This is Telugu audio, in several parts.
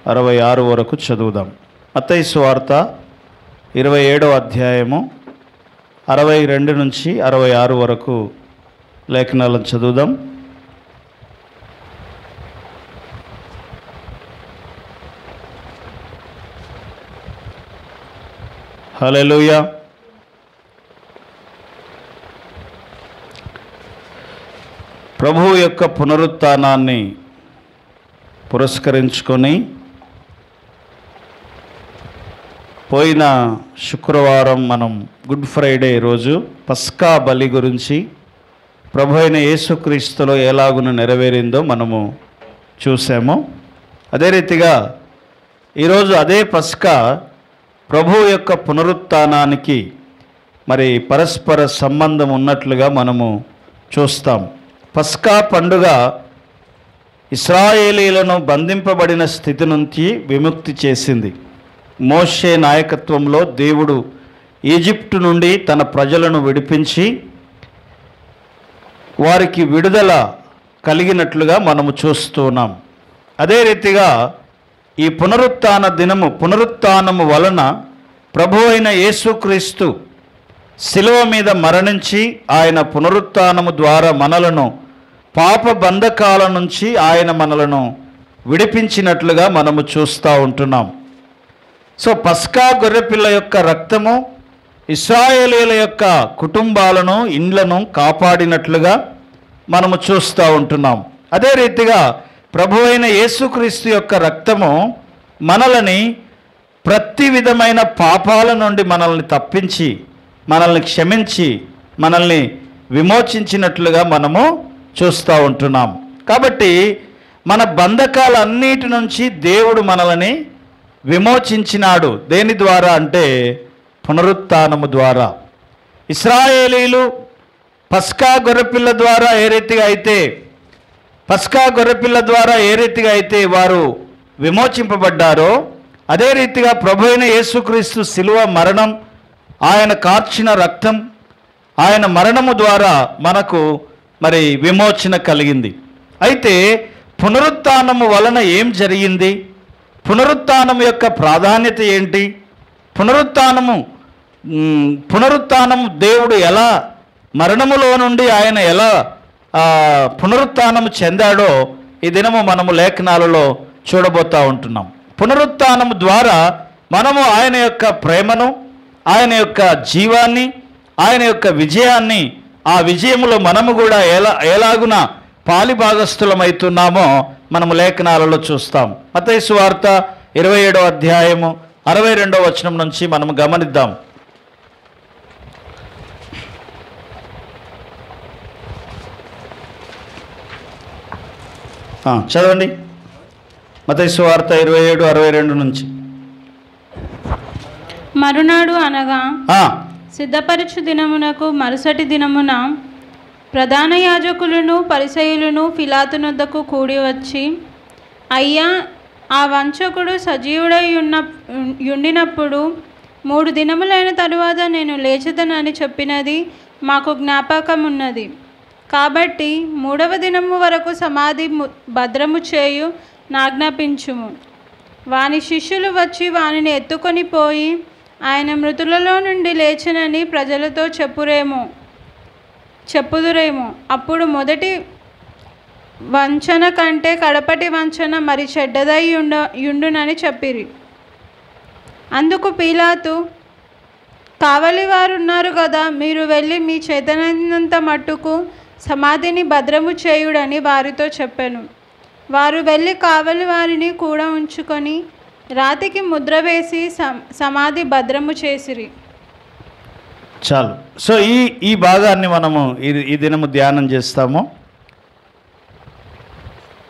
66 వరకు చదువుదాం. మత్తయి సువార్త 27వ అధ్యాయము 62 నుంచి 66 వరకు లేఖనాలను చదువుదాం. హల్లెలూయా. ప్రభువు యొక్క పునరుత్థానాన్ని పురస్కరించుకొని పోయిన శుక్రవారం మనం గుడ్ ఫ్రైడే రోజు పస్కా బలి గురించి ప్రభు అయిన యేసుక్రీస్తులో ఎలాగున నెరవేరిందో మనము చూసాము. అదే రీతిగా ఈరోజు అదే పస్కా ప్రభువు యొక్క పునరుత్థానానికి మరి పరస్పర సంబంధం ఉన్నట్లుగా మనము చూస్తాం. పస్కా పండుగ ఇశ్రాయేలీలను బంధింపబడిన స్థితి నుంచి విముక్తి చేసింది. మోషే నాయకత్వంలో దేవుడు ఈజిప్టు నుండి తన ప్రజలను విడిపించి వారికి విడుదల కలిగినట్లుగా మనము చూస్తున్నాం. అదే రీతిగా ఈ పునరుత్థానము వలన ప్రభు అయిన యేసుక్రీస్తు శిలువ మీద మరణించి ఆయన పునరుత్థానము ద్వారా మనలను పాప బంధకాల నుంచి ఆయన మనలను విడిపించినట్లుగా మనము చూస్తూ ఉంటున్నాం. సో పస్కా గొర్రెపిల్ల యొక్క రక్తము ఇశ్రాయేలీయుల యొక్క కుటుంబాలను ఇండ్లను కాపాడినట్లుగా మనము చూస్తూ ఉంటున్నాం. అదే రీతిగా ప్రభు అయిన యేసుక్రీస్తు యొక్క రక్తము మనల్ని ప్రతి విధమైన పాపాల నుండి మనల్ని తప్పించి మనల్ని క్షమించి మనల్ని విమోచించినట్లుగా మనము చూస్తూ ఉంటున్నాం. కాబట్టి మన బంధకాలన్నిటి నుంచి దేవుడు మనల్ని విమోచించినాడు. దేని ద్వారా అంటే పునరుత్థానము ద్వారా. ఇశ్రాయేలీలు పస్కా గొర్రెపిల్ల ద్వారా ఏ రీతిగా అయితే వారు విమోచింపబడ్డారో అదే రీతిగా ప్రభు అయిన యేసుక్రీస్తు శిలువ మరణం, ఆయన కార్చిన రక్తం, ఆయన మరణము ద్వారా మనకు మరి విమోచన కలిగింది. అయితే పునరుత్థానము వలన ఏం జరిగింది? పునరుత్థానము యొక్క ప్రాధాన్యత ఏంటి? పునరుత్థానము దేవుడు ఎలా మరణములో నుండి ఆయన ఎలా పునరుత్థానము చెందాడో ఈ దినము మనము లేఖనాలలో చూడబోతూ ఉంటున్నాం. పునరుత్థానము ద్వారా మనము ఆయన యొక్క ప్రేమను, ఆయన యొక్క జీవాన్ని, ఆయన యొక్క విజయాన్ని, ఆ విజయములో మనము కూడా ఎలాగున పాలిభాగస్థులమవుతున్నామో మనము లేఖనాలలో చూస్తాం. మత్తయి సువార్త 27వ అధ్యాయము 62వ వచనం నుంచి మనము గమనిద్దాం. చదవండి. మత్తయి సువార్త 27:62 నుంచి. మరునాడు అనగా సిద్ధపరచు దినమునకు మరుసటి దినమున ప్రధాన యాజకులను పరిసయ్యులను పిలాతునొద్దకు కూడి వచ్చి, అయ్యా, ఆ వంచకుడు సజీవుడై ఉండినప్పుడు 3 దినములైన తరువాత నేను లేచెదనని చెప్పినది మాకు జ్ఞాపకమున్నది. కాబట్టి 3వ దినము వరకు సమాధి భద్రము చేయు నాజ్ఞాపించుము. వాని శిష్యులు వచ్చి వానిని ఎత్తుకొని పోయి ఆయన మృతులలో నుండి లేచెనని ప్రజలతో చెప్పుదురేమో. అప్పుడు మొదటి వంచన కంటే కడపటి వంచన మరి చెడ్డదై యుండునని చెప్పిరి. అందుకు పీలాతు, కావలి వారు ఉన్నారు కదా, మీరు వెళ్ళి మీ చేతనైనంత మట్టుకు సమాధిని భద్రము చేయుడని వారితో చెప్పాను. వారు వెళ్ళి కావలి వారిని కూడా ఉంచుకొని రాతికి ముద్ర వేసి సమాధి భద్రము చేసిరి. చాలు. సో ఈ భాగాన్ని మనము ఈ దినము ధ్యానం చేస్తాము.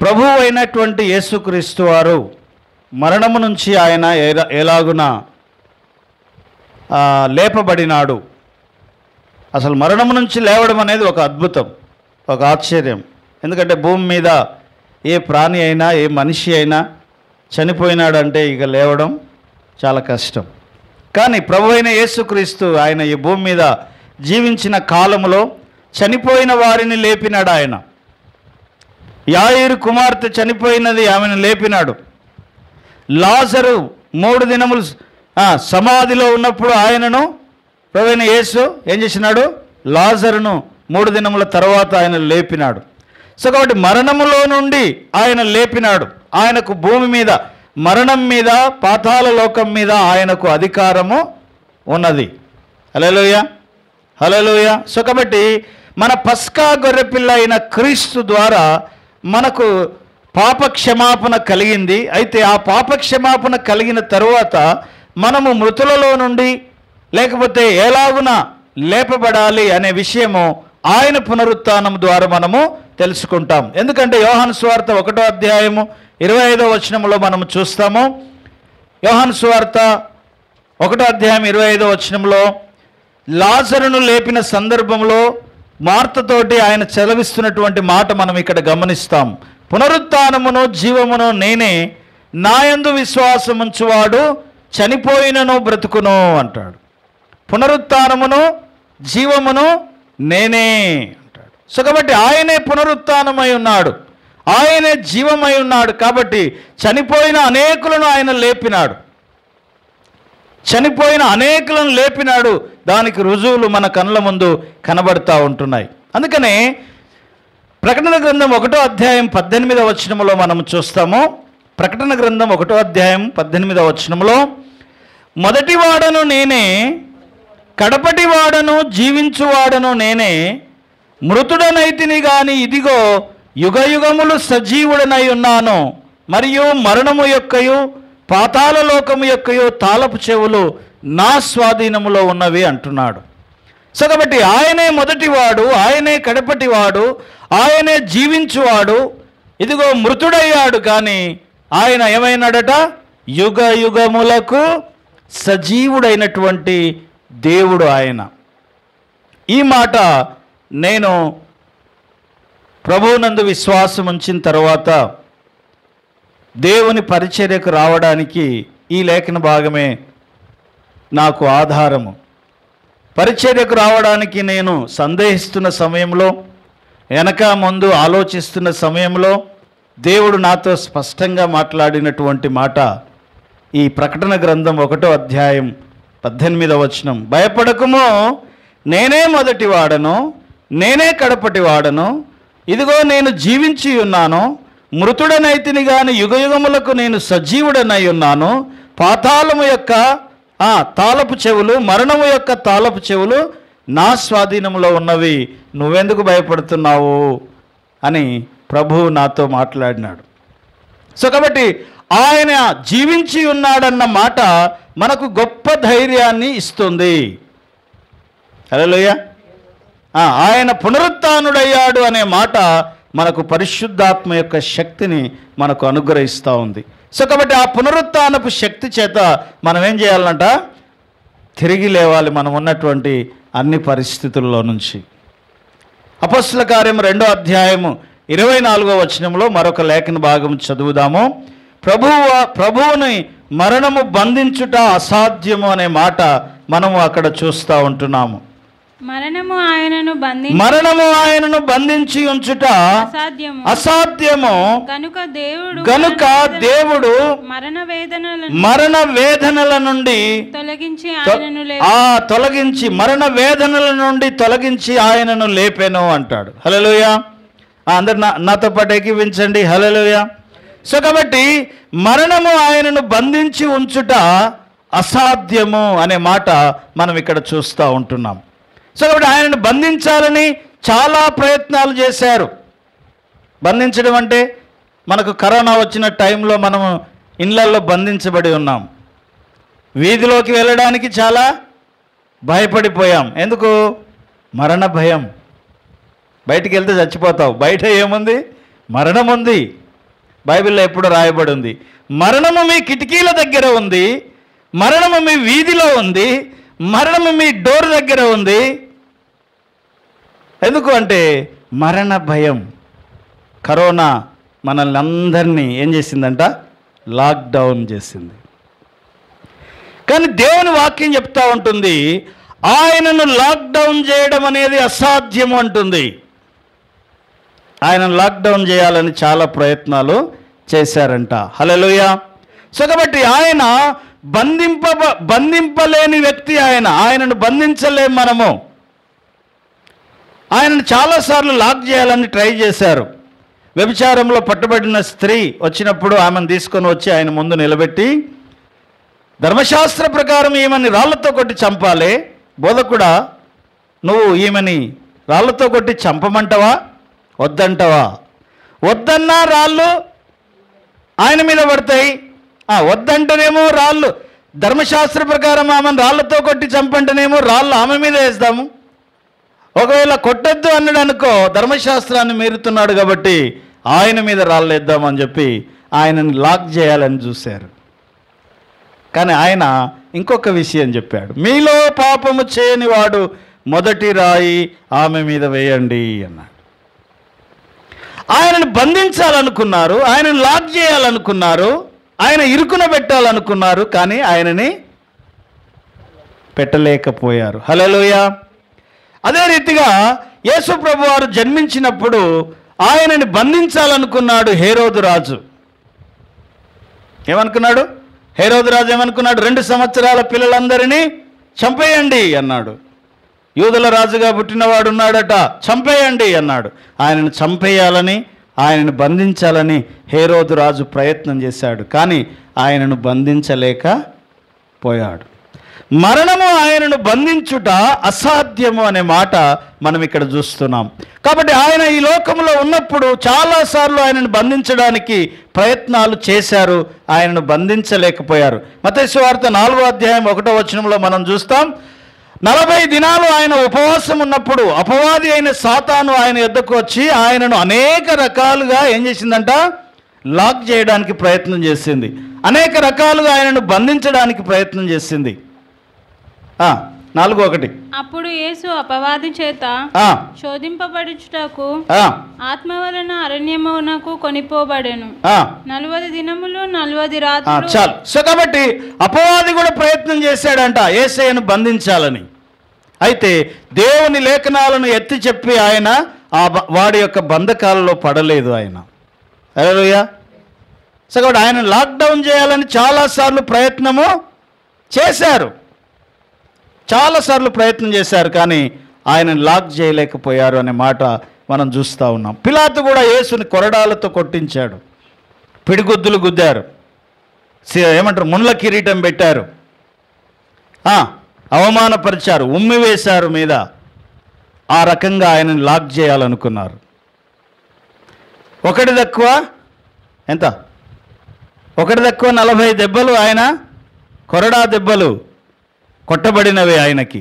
ప్రభువు అయినటువంటి యేసుక్రీస్తు వారు మరణము నుంచి ఆయన ఎలాగున లేపబడినాడు. అసలు మరణము నుంచి లేవడం అనేది ఒక అద్భుతం, ఒక ఆశ్చర్యం. ఎందుకంటే భూమి మీద ఏ ప్రాణి అయినా ఏ మనిషి అయినా చనిపోయినాడంటే ఇక లేవడం చాలా కష్టం. కానీ ప్రభు అయిన యేసుక్రీస్తు ఆయన ఈ భూమి మీద జీవించిన కాలంలో చనిపోయిన వారిని లేపినాడు. ఆయన యాయిరు కుమార్తె చనిపోయినది, ఆమెను లేపినాడు. లాజరు 3 దినములు సమాధిలో ఉన్నప్పుడు ఆయనను ప్రభువైన యేసు ఏం చేసినాడు? లాజరును 3 దినముల తర్వాత ఆయన లేపినాడు. సో కాబట్టి మరణములో నుండి ఆయన లేపినాడు. ఆయనకు భూమి మీద, మరణం మీద, పాతాళ లోకం మీద ఆయనకు అధికారము ఉన్నది. హల్లెలూయా, హల్లెలూయా. సో కాబట్టి మన పస్కా గొర్రెపిల్ల అయిన క్రీస్తు ద్వారా మనకు పాప క్షమాపణ కలిగింది. అయితే ఆ పాప క్షమాపణ కలిగిన తరువాత మనము మృతులలో నుండి లేకపోతే ఎలాగున లేపబడాలి అనే విషయము ఆయన పునరుత్థానం ద్వారా మనము తెలుసుకుంటాం. ఎందుకంటే యోహాను సువార్త 1వ అధ్యాయము 25వ వచనంలో మనము చూస్తాము. యోహాను సువార్త 1వ అధ్యాయం 25వ వచనంలో లాజరును లేపిన సందర్భంలో మార్తతోటి ఆయన చెలవిస్తున్నటువంటి మాట మనం ఇక్కడ గమనిస్తాం. పునరుత్థానమును జీవమును నేనే, నాయందు విశ్వాసముంచువాడు చనిపోయినను బ్రతుకును అంటాడు. పునరుత్థానమును జీవమును నేనే అంటాడు. సో కాబట్టి ఆయనే పునరుత్థానమై ఉన్నాడు, ఆయనే జీవమై ఉన్నాడు. కాబట్టి చనిపోయిన అనేకులను ఆయన లేపినాడు, చనిపోయిన అనేకులను లేపినాడు. దానికి రుజువులు మన కళ్ళ ముందు కనబడుతూ ఉంటున్నాయి. అందుకనే ప్రకటన గ్రంథం 1వ అధ్యాయం 18వ వచనంలో మనం చూస్తాము. ప్రకటన గ్రంథం 1వ అధ్యాయం 18వ వచనంలో, మొదటివాడను నేనే, కడపటివాడను, జీవించువాడను నేనే, మృతుడనైతిని గాని ఇదిగో యుగయుగములు సజీవుడనై ఉన్నాను, మరియు మరణము యొక్కయు పాతాళ లోకము యొక్కయు తాళపు చెవులు నా స్వాధీనములో ఉన్నవి అంటున్నాడు. సో కాబట్టి ఆయనే మొదటివాడు, ఆయనే కడపటివాడు, ఆయనే జీవించువాడు. ఇదిగో మృతుడయ్యాడు కానీ ఆయన ఏమైనాడట? యుగ యుగములకు సజీవుడైనటువంటి దేవుడు ఆయన. ఈ మాట నేను ప్రభువునందు విశ్వాసం ఉంచిన తర్వాత దేవుని పరిచర్యకు రావడానికి ఈ లేఖన భాగమే నాకు ఆధారము. పరిచర్యకు రావడానికి నేను సందేహిస్తున్న సమయంలో, వెనక ముందు ఆలోచిస్తున్న సమయంలో దేవుడు నాతో స్పష్టంగా మాట్లాడినటువంటి మాట ఈ ప్రకటన గ్రంథం 1వ అధ్యాయం 18వ వచనం. భయపడకుము, నేనే మొదటివాడను, నేనే కడపటివాడను, ఇదిగో నేను జీవించి ఉన్నాను, మృతుడనైతిని గాని యుగయుగములకు నేను సజీవుడనై ఉన్నాను, పాతాళము యొక్క తాళపు చెవులు, మరణము యొక్క తాళపు చెవులు నా స్వాధీనంలో ఉన్నవి, నువ్వెందుకు భయపడుతున్నావు అని ప్రభువు నాతో మాట్లాడినాడు. సో కాబట్టి ఆయన జీవించి ఉన్నాడన్న మాట మనకు గొప్ప ధైర్యాన్ని ఇస్తుంది. హల్లెలూయా. ఆయన పునరుత్థానుడయ్యాడు అనే మాట మనకు పరిశుద్ధాత్మ యొక్క శక్తిని మనకు అనుగ్రహిస్తూ ఉంది. సో కాబట్టి ఆ పునరుత్థానపు శక్తి చేత మనం ఏం చేయాలంట? తిరిగి లేవాలి మనం ఉన్నటువంటి అన్ని పరిస్థితుల్లో నుంచి. అపొస్తలుల కార్యం 2వ అధ్యాయము 24వ వచనంలో మరొక లేఖన భాగం చదువుదాము. ప్రభువుని మరణము బంధించుట అసాధ్యము అనే మాట మనము అక్కడ చూస్తూ ఉంటున్నాము. మరణము ఆయనను బంధించి ఉంచుట అసాధ్యము, గనుక దేవుడు మరణ వేదనల నుండి తొలగించి ఆయనను లేపెను అంటాడు. హల్లెలూయా. అందరు నాతో పాటు ఏకీవించండి. హల్లెలూయా. సో కాబట్టి మరణము ఆయనను బంధించి ఉంచుట అసాధ్యము అనే మాట మనం ఇక్కడ చూస్తూ ఉంటున్నాం. సో కాబట్టి ఆయనను బంధించాలని చాలా ప్రయత్నాలు చేశారు. బంధించడం అంటే మనకు కరోనా వచ్చిన టైంలో మనము ఇళ్లల్లో బంధించబడి ఉన్నాం. వీధిలోకి వెళ్ళడానికి చాలా భయపడిపోయాం. ఎందుకు? మరణ భయం. బయటికి వెళ్తే చచ్చిపోతావు. బయట ఏముంది? మరణం ఉంది. బైబిల్లో ఎప్పుడు రాయబడి ఉంది, మరణము మీ కిటికీల దగ్గర ఉంది, మరణము మీ వీధిలో ఉంది, మరణము మీ డోర్ దగ్గర ఉంది. ఎందుకు అంటే మరణ భయం. కరోనా మనల్ని అందరినీ ఏం చేసిందంట? లాక్డౌన్ చేసింది. కానీ దేవుని వాక్యం చెప్తా ఉంటుంది, ఆయనను లాక్డౌన్ చేయడం అనేది అసాధ్యము అంటుంది. ఆయనను లాక్డౌన్ చేయాలని చాలా ప్రయత్నాలు చేశారంట. హల్లెలూయా. సో కాబట్టి ఆయన బంధింపలేని వ్యక్తి. ఆయనను బంధించలేం మనము. ఆయనను చాలాసార్లు లాక్ చేయాలని ట్రై చేశారు. వ్యభిచారంలో పట్టుబడిన స్త్రీ వచ్చినప్పుడు ఆమెను తీసుకొని వచ్చి ఆయన ముందు నిలబెట్టి, ధర్మశాస్త్ర ప్రకారం ఈమెని రాళ్లతో కొట్టి చంపాలి, బోధకుడా నువ్వు ఈమెని రాళ్లతో కొట్టి చంపమంటావా వద్దంటావా? వద్దన్నా రాళ్ళు ఆయన మీద పడతాయి, వద్దంటేనేమో రాళ్ళు, ధర్మశాస్త్ర ప్రకారం ఆమెను రాళ్లతో కొట్టి చంపంటేనేమో రాళ్ళు ఆమె మీద వేస్తాము. ఒకవేళ కొట్టద్దు అన్నాడు అనుకో, ధర్మశాస్త్రాన్ని మీరుతున్నాడు కాబట్టి ఆయన మీద రాళ్ళు వేద్దామని చెప్పి ఆయనని లాక్ చేయాలని చూశారు. కానీ ఆయన ఇంకొక విషయం చెప్పాడు, మీలో పాపము చేయని వాడు మొదటి రాయి ఆమె మీద వేయండి అన్నాడు. ఆయనను బంధించాలనుకున్నారు, ఆయనను లాక్ చేయాలనుకున్నారు, ఆయన ఇరుకున పెట్టాలనుకున్నారు, కానీ ఆయనని పెట్టలేకపోయారు. హల్లెలూయా. అదే రీతిగా యేసు ప్రభు వారు జన్మించినప్పుడు ఆయనని బంధించాలనుకున్నాడు హేరోదు రాజు. ఏమనుకున్నాడు హేరోదు రాజు? ఏమనుకున్నాడు? 2 సంవత్సరాల పిల్లలందరినీ చంపేయండి అన్నాడు. యూదుల రాజుగా పుట్టినవాడు ఉన్నాడట, చంపేయండి అన్నాడు. ఆయనను చంపేయాలని, ఆయనను బంధించాలని హేరోదు రాజు ప్రయత్నం చేశాడు, కానీ ఆయనను బంధించలేకపోయాడు. మరణము ఆయనను బంధించుట అసాధ్యము అనే మాట మనం ఇక్కడ చూస్తున్నాం. కాబట్టి ఆయన ఈ లోకంలో ఉన్నప్పుడు చాలాసార్లు ఆయనను బంధించడానికి ప్రయత్నాలు చేశారు, ఆయనను బంధించలేకపోయారు. మత్తయి సువార్త 4వ అధ్యాయం 1వ వచనంలో మనం చూస్తాం, 40 దినాలు ఆయన ఉపవాసం ఉన్నప్పుడు అపవాది అయిన సాతాను ఆయన యొద్దకు వచ్చి ఆయనను అనేక రకాలుగా ఏం చేసిందంట? లాక్ చేయడానికి ప్రయత్నం చేసింది. అనేక రకాలుగా ఆయనను బంధించడానికి ప్రయత్నం చేసింది. 4:1 అప్పుడు యేసు అపవాది చేత శోధింపబడుటకు ఆత్మ వలన అరణ్యమునకు కొనిపోబడెను. 40 దినములు 40 రాత్రులు. చాలు. సో కాబట్టి అపవాది కూడా ప్రయత్నం చేశాడంట యేసయ్యను బంధించాలని. అయితే దేవుని లేఖనాలను ఎత్తి చెప్పి ఆయన వాడి యొక్క బంధకాలలో పడలేదు ఆయన. హల్లెలూయా. సో కాబట్టి ఆయన లాక్డౌన్ చేయాలని చాలాసార్లు ప్రయత్నము చేశారు, చాలాసార్లు ప్రయత్నం చేశారు, కానీ ఆయనను లాక్ చేయలేకపోయారు అనే మాట మనం చూస్తూ ఉన్నాం. పిలాతు కూడా యేసుని కొరడాలతో కొట్టించాడు, పిడిగుద్దులు గుద్దారు, ఏమంటారు ముళ్ళ కిరీటం పెట్టారు, అవమానపరిచారు, ఉమ్మి వేశారు మీద. ఆ రకంగా ఆయనను లాక్ చేయాలనుకున్నారు. ఒకటి తక్కువ 40 దెబ్బలు ఆయన కొరడా దెబ్బలు కొట్టబడినవి ఆయనకి.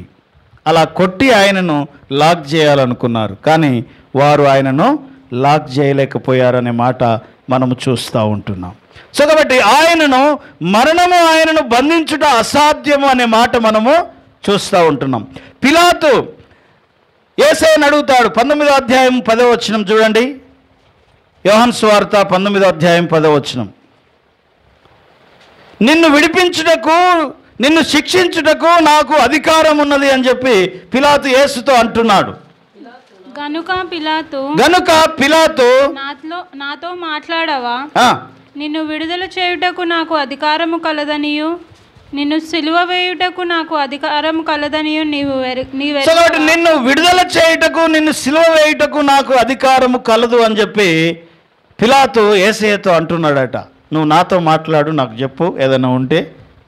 అలా కొట్టి ఆయనను లాక్ చేయాలనుకున్నారు, కానీ వారు ఆయనను లాక్ చేయలేకపోయారనే మాట మనము చూస్తూ ఉంటున్నాం. సో కాబట్టి మరణము ఆయనను బంధించుట అసాధ్యము అనే మాట మనము చూస్తూ ఉంటున్నాం. పిలాతు యేసయ్యను అడుగుతాడు. 19వ అధ్యాయం 10వ వచనం చూడండి. యోహాను సువార్త 19వ అధ్యాయం 10వ వచనం. నిన్ను విడిపించుటకు, నిన్ను శిక్షించుటకు నాకు అధికారం ఉన్నది అని చెప్పి పిలాతు యేసుతో అంటున్నాడు. గనుక పిలాతు నాతో మాట్లాడవా? నిన్ను విడుదల చేయుటకు నాకు అధికారము కలదనియు, నిన్ను సిలువ వేయుటకు నాకు అధికారము కలదనియు నిన్ను విడుదల చేయుటకు, నిన్ను సిలువ వేయుటకు నాకు అధికారము కలదు అని చెప్పి పిలాతు యేసయ్యతో అంటున్నాడట. నువ్వు నాతో మాట్లాడు, నాకు చెప్పు, ఏదైనా ఉంటే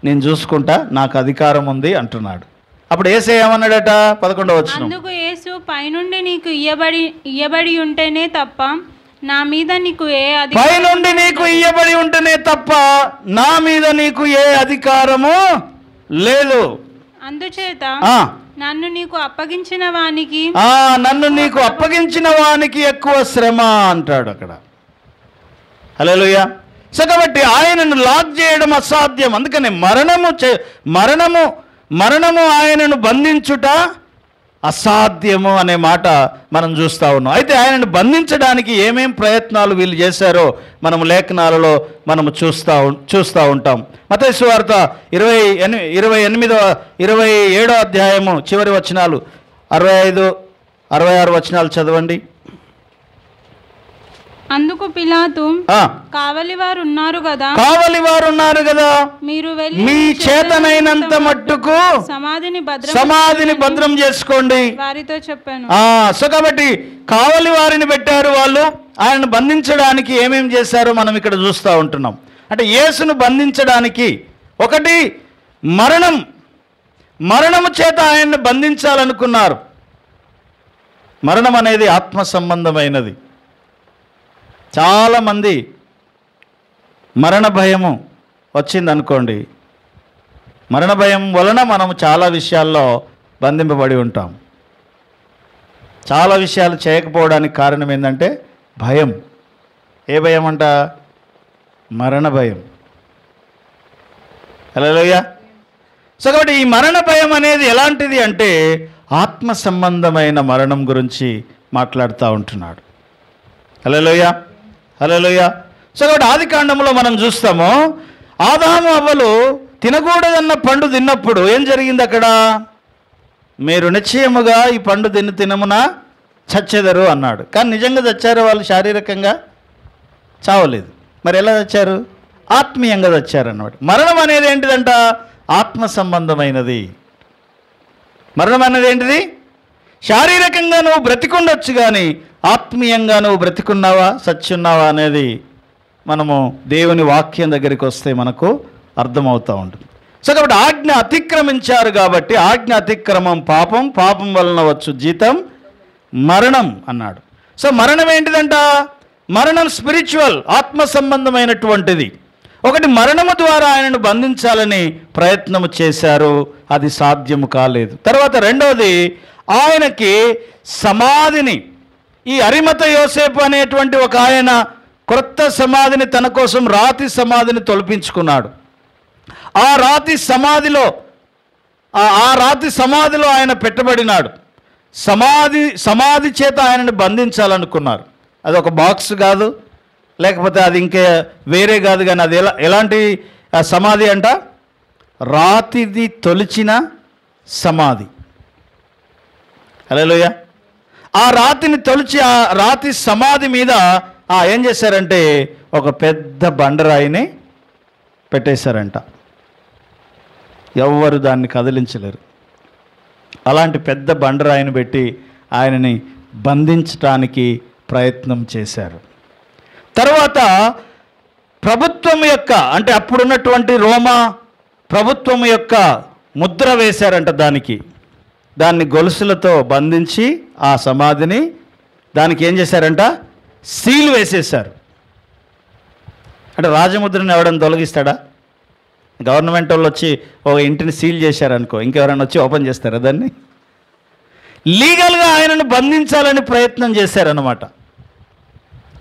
నేను చూసుకుంటా, నాకు అధికారం ఉంది అంటున్నాడు. అప్పుడు యేసయ్య ఏమన్నాడట? 11వ వచనం. అందుకు యేసు, పైనుండి నీకు ఇయ్యబడి ఉంటేనే తప్ప నా మీద నీకు ఏ అధికారం, పైనుండి నీకు ఇయ్యబడి ఉంటేనే తప్ప నా మీద నీకు ఏ అధికారము లేదు. అందుచేత నన్ను నీకు అప్పగించిన వానికి ఎక్కువ శ్రమ అంటాడు అక్కడ. హల్లెలూయా. సో కాబట్టి ఆయనను లాక్ చేయడం అసాధ్యం. అందుకని మరణము ఆయనను బంధించుట అసాధ్యము అనే మాట మనం చూస్తూ ఉన్నాం. అయితే ఆయనను బంధించడానికి ఏమేం ప్రయత్నాలు వీళ్ళు చేశారో మనము లేఖనాలలో మనము చూస్తూ ఉంటాం. మత్తయి సువార్త 27వ అధ్యాయము చివరి వచనాలు 65, 66 వచనాలు చదవండి. అందుకు పిలాతు, ఆ, కావలి వారు ఉన్నారు కదా, కావలి వారు ఉన్నారు కదా, మీరు వెళ్ళి మీ చేతనైనంత మట్టుకు సమాధిని భద్రం చేసుకోండి వారితో చెప్పాను. సో కాబట్టి కావలి వారిని పెట్టారు. వాళ్ళు ఆయనను బంధించడానికి ఏమేం చేశారో మనం ఇక్కడ చూస్తూ ఉంటున్నాం. అంటే యేసును బంధించడానికి ఒకటి మరణము చేత ఆయన్ని బంధించాలనుకున్నారు. మరణం అనేది ఆత్మ సంబంధమైనది. చాలామంది మరణ భయము వచ్చిందనుకోండి, మరణ భయం వలన మనము చాలా విషయాల్లో బంధింపబడి ఉంటాం. చాలా విషయాలు చేయకపోవడానికి కారణం ఏంటంటే భయం. ఏ భయం అంట? మరణ భయం. హల్లెలూయా. సో కాబట్టి ఈ మరణ భయం అనేది ఎలాంటిది అంటే ఆత్మ సంబంధమైన మరణం గురించి మాట్లాడుతూ ఉంటున్నాడు. హల్లెలూయా, హల్లెలూయా. సో కాబట్టి ఆది కాండంలో మనం చూస్తాము, ఆదాము అవ్వలు తినకూడదన్న పండు తిన్నప్పుడు ఏం జరిగింది అక్కడ? మీరు నిశ్చయముగా ఈ పండు తినమున చచ్చెదరు అన్నాడు. కానీ నిజంగా చచ్చారు వాళ్ళు? శారీరకంగా చావలేదు. మరి ఎలా చచ్చారు? ఆత్మీయంగా చచ్చారు అన్నమాట. మరణం అనేది ఏంటిదంట? ఆత్మ సంబంధమైనది. మరణం అనేది ఏంటిది? శారీరకంగా నువ్వు బ్రతికుండొచ్చు, కానీ ఆత్మీయంగా నువ్వు బ్రతికున్నావా, సచ్చున్నావా అనేది మనము దేవుని వాక్యం దగ్గరికి వస్తే మనకు అర్థమవుతూ ఉంటుంది. సో కాబట్టి ఆజ్ఞ అతిక్రమించారు కాబట్టి ఆజ్ఞ అతిక్రమం పాపం, పాపం వలన వచ్చు జీతం మరణం అన్నాడు. సో మరణం ఏంటిదంట? మరణం స్పిరిచువల్, ఆత్మ సంబంధమైనటువంటిది. ఒకటి, మరణము ద్వారా ఆయనను బంధించాలని ప్రయత్నము చేశారు, అది సాధ్యము కాలేదు. తర్వాత రెండవది, ఆయనకి సమాధిని, ఈ అరిమత యోసేపు అనేటువంటి ఒక ఆయన క్రొత్త సమాధిని తన కోసం రాతి సమాధిని తొలిపించుకున్నాడు. ఆ రాతి సమాధిలో ఆయన పెట్టబడినాడు. సమాధి చేత ఆయనను బంధించాలనుకున్నారు. అది ఒక బాక్స్ కాదు, లేకపోతే అది ఇంకా వేరే కాదు, కానీ అది ఎలాంటి సమాధి అంట? రాతిది తొలిచిన సమాధి. హల్లెలూయా. ఆ రాతిని తొలిచి ఆ రాతి సమాధి మీద ఏం చేశారంటే ఒక పెద్ద బండరాయిని పెట్టేశారంట. ఎవ్వరు దాన్ని కదిలించలేరు. అలాంటి పెద్ద బండరాయిని పెట్టి ఆయనని బంధించటానికి ప్రయత్నం చేశారు. తర్వాత ప్రభుత్వం యొక్క, అంటే అప్పుడున్నటువంటి రోమా ప్రభుత్వం యొక్క ముద్ర వేశారంట. దాన్ని గొలుసులతో బంధించి ఆ సమాధిని దానికి ఏం చేశారంట? సీల్ వేసేశారు. అంటే రాజముద్రను ఎవడన్నా తొలగిస్తాడా? గవర్నమెంట్ వాళ్ళు వచ్చి ఒక ఇంటిని సీల్ చేశారనుకో, ఇంకెవరైనా వచ్చి ఓపెన్ చేస్తారా దాన్ని? లీగల్గా ఆయనను బంధించాలని ప్రయత్నం చేశారన్నమాట.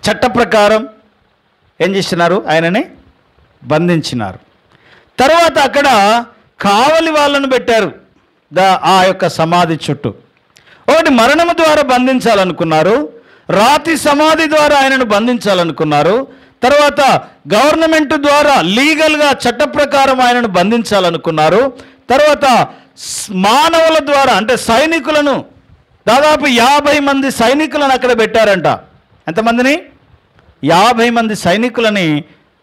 చట్ట ప్రకారం ఏం చేస్తున్నారు? ఆయనని బంధించినారు. తర్వాత అక్కడ కావలి వాళ్ళను పెట్టారు ఆ యొక్క సమాధి చుట్టూ. ఒకటి, మరణము ద్వారా బంధించాలనుకున్నారు, రాతి సమాధి ద్వారా ఆయనను బంధించాలనుకున్నారు. తర్వాత గవర్నమెంట్ ద్వారా లీగల్గా చట్ట ప్రకారం ఆయనను బంధించాలనుకున్నారు. తర్వాత మానవుల ద్వారా, అంటే సైనికులను, దాదాపు 50 మంది సైనికులను అక్కడ పెట్టారంట. ఎంతమందిని? 50 మంది సైనికులని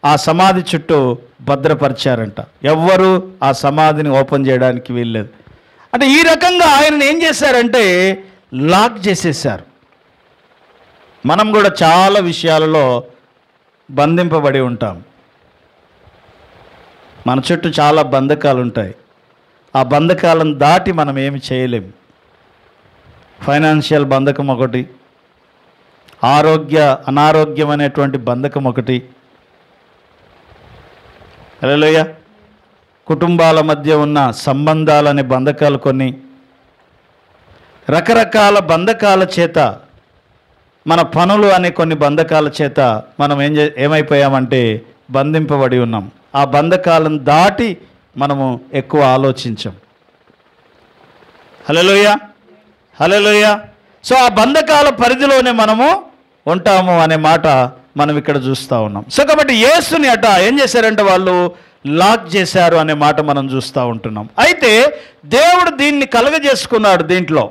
ఆ సమాధి చుట్టూ భద్రపరిచారంట. ఎవ్వరూ ఆ సమాధిని ఓపెన్ చేయడానికి వీల్లేదు. అంటే ఈ రకంగా ఆయనను ఏం చేశారంటే లాక్ చేసేసారు. మనం కూడా చాలా విషయాలలో బంధింపబడి ఉంటాం. మన చుట్టూ చాలా బంధకాలు ఉంటాయి. ఆ బంధకాలను దాటి మనం ఏమి చేయలేం. ఫైనాన్షియల్ బంధకం ఒకటి, అనారోగ్యం అనేటువంటి బంధకం ఒకటి. హల్లెలూయా. కుటుంబాల మధ్య ఉన్న సంబంధాలనే బంధకాలు కొన్ని. రకరకాల బంధకాల చేత, మన పనులు అనే కొన్ని బంధకాల చేత మనం ఏమైపోయామంటే బంధింపబడి ఉన్నాం. ఆ బంధకాలను దాటి మనము ఎక్కువ ఆలోచించాం. హల్లెలూయా, హల్లెలూయా. సో ఆ బంధకాల పరిధిలోనే మనము ఉంటాము అనే మాట మనం ఇక్కడ చూస్తూ ఉన్నాం. సో కాబట్టి యేసుని ఏం చేశారంటే వాళ్ళు లాక్ చేశారు అనే మాట మనం చూస్తూ ఉంటున్నాం. అయితే దేవుడు దీన్ని కలుగజేసుకున్నాడు. దీంట్లో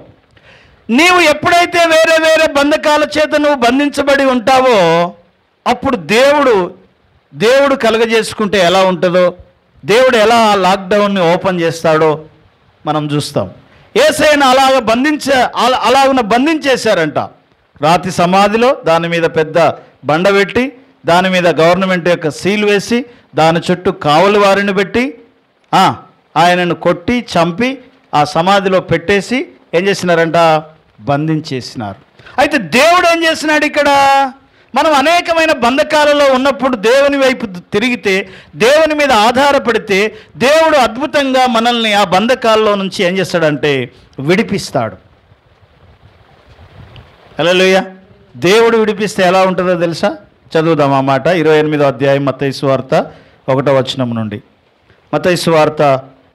నీవు ఎప్పుడైతే వేరే వేరే బంధకాల చేత నువ్వు బంధించబడి ఉంటావో అప్పుడు దేవుడు కలుగజేసుకుంటే ఎలా ఉంటుందో, దేవుడు ఎలా ఆ లాక్డౌన్ని ఓపెన్ చేస్తాడో మనం చూస్తాం. యేసయ్యను అలాగున బంధించేశారంట. రాతి సమాధిలో దాని మీద పెద్ద బండ పెట్టి, దాని మీద గవర్నమెంట్ యొక్క సీల్ వేసి, దాని చుట్టూ కావలి వారిని పెట్టి ఆయనను కొట్టి చంపి ఆ సమాధిలో పెట్టేసి ఏం చేసినారంట? బంధించేసినారు. అయితే దేవుడు ఏం చేసినాడు ఇక్కడ? మనం అనేకమైన బంధకాలలో ఉన్నప్పుడు దేవుని వైపు తిరిగితే, దేవుని మీద ఆధారపడితే, దేవుడు అద్భుతంగా మనల్ని ఆ బంధకాల్లో నుంచి ఏం చేస్తాడంటే విడిపిస్తాడు. హల్లెలూయా. దేవుడు విడిపిస్తే ఎలా ఉంటుందో తెలుసా? చదువుదాం ఆ మాట. 28వ అధ్యాయం మత్తయి సువార్త 1వ వచనం నుండి. మత్తయి సువార్త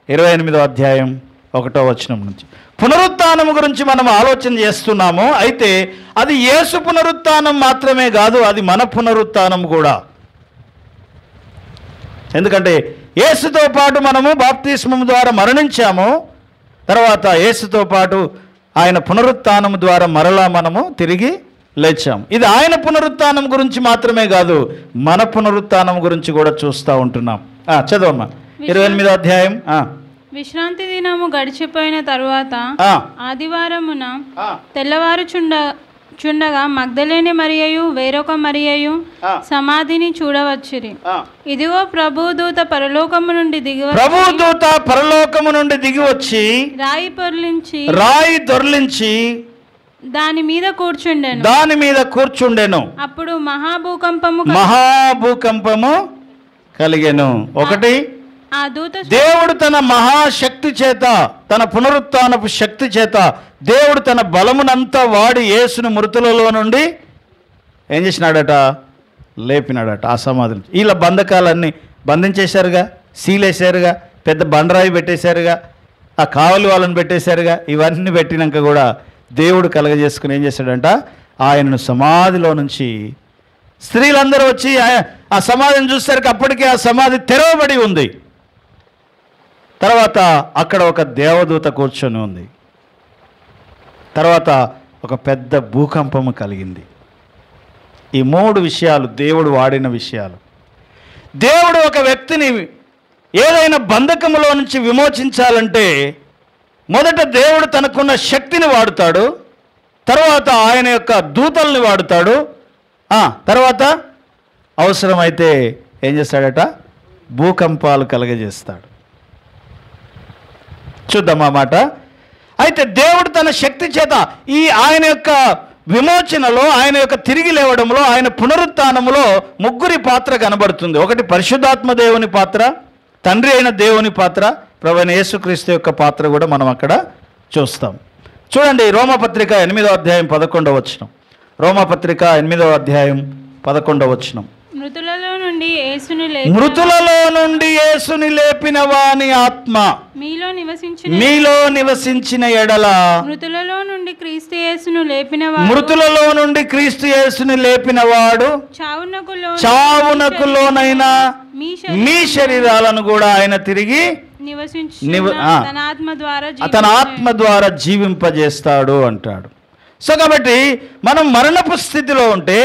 28వ అధ్యాయం 1వ వచనం నుంచి. పునరుత్థానం గురించి మనం ఆలోచన చేస్తున్నాము. అయితే అది యేసు పునరుత్థానం మాత్రమే కాదు, అది మన పునరుత్థానం కూడా. ఎందుకంటే యేసుతో పాటు మనము బాప్తిస్మం ద్వారా మరణించాము. తర్వాత యేసుతో పాటు ఆయన పునరుత్థానం ద్వారా మరలా మనము తిరిగి లేచాము. ఇది ఆయన పునరుత్థానం గురించి మాత్రమే కాదు, మన పునరుత్థానం గురించి కూడా చూస్తూ ఉంటున్నాం. చదవమ్మా 28వ అధ్యాయం. విశ్రాంతి దినము గడిచిపోయిన తరువాత ఆదివారమున తెల్లవారుచుండగా మగ్దలేని మరియయు వేరొక మరియయు సమాధిని చూడవచ్చిరి. ఇదిగో ప్రభుదూత పరలోకము నుండి దిగి వచ్చి రాయి దొర్లించి దాని మీద కూర్చుండెను. అప్పుడు మహాభూకంపము కలిగెను. ఒకటి, ఆ దూత దేవుడు తన మహాశక్తి చేత, తన పునరుత్థానపు శక్తి చేత దేవుడు తన బలమునంతా వాడి యేసును మృతులలో నుండి ఏం చేసినాడట? లేపినాడట ఆ సమాధిని. వీళ్ళ బంధకాలన్నీ బంధించేశారుగా, సీలేశారుగా, పెద్ద బండరాయి పెట్టేశారుగా, ఆ కావలి వాళ్ళని పెట్టేశారుగా. ఇవన్నీ పెట్టినాక కూడా దేవుడు కలగజేసుకుని ఏం చేశాడంట? ఆయనను సమాధిలో నుంచి స్త్రీలందరూ వచ్చి ఆ సమాధిని చూసేసరికి అప్పటికే ఆ సమాధి తెరవబడి ఉంది. తర్వాత అక్కడ ఒక దేవదూత కూర్చొని ఉంది. తర్వాత ఒక పెద్ద భూకంపము కలిగింది. ఈ 3 విషయాలు దేవుడు వాడిన విషయాలు. దేవుడు ఒక వ్యక్తిని ఏదైనా బంధకములో నుంచి విమోచించాలంటే మొదట దేవుడు తనకున్న శక్తిని వాడుతాడు, తర్వాత ఆయన యొక్క దూతల్ని వాడుతాడు, తర్వాత అవసరమైతే ఏం చేస్తాడట? భూకంపాలు కలగజేస్తాడు. చూద్దాం ఆ మాట. అయితే దేవుడు తన శక్తి చేత ఆయన యొక్క విమోచనలో, ఆయన యొక్క తిరిగి లేవడంలో, ఆయన పునరుత్థానములో 3 పాత్ర కనబడుతుంది. ఒకటి పరిశుద్ధాత్మ దేవుని పాత్ర, తండ్రి అయిన దేవుని పాత్ర, ప్రభువైన యేసుక్రీస్తు యొక్క పాత్ర కూడా మనం అక్కడ చూస్తాం. చూడండి రోమాపత్రిక 8వ అధ్యాయం 11వ వచనం. రోమాపత్రిక 8వ అధ్యాయం 11వ వచనం. మృతులలో నుండి యేసుని లేపిన వాని ఆత్మ మీలో నివసించిన ఎడల మృతులలో నుండి క్రీస్తు యేసును లేపిన వాడు చావునకు లోనైన మీ శరీరాలను కూడా ఆయన తిరిగి తన ఆత్మ ద్వారా జీవింపజేస్తాడు అంటాడు. సో కాబట్టి మనం మరణపు స్థితిలో ఉంటే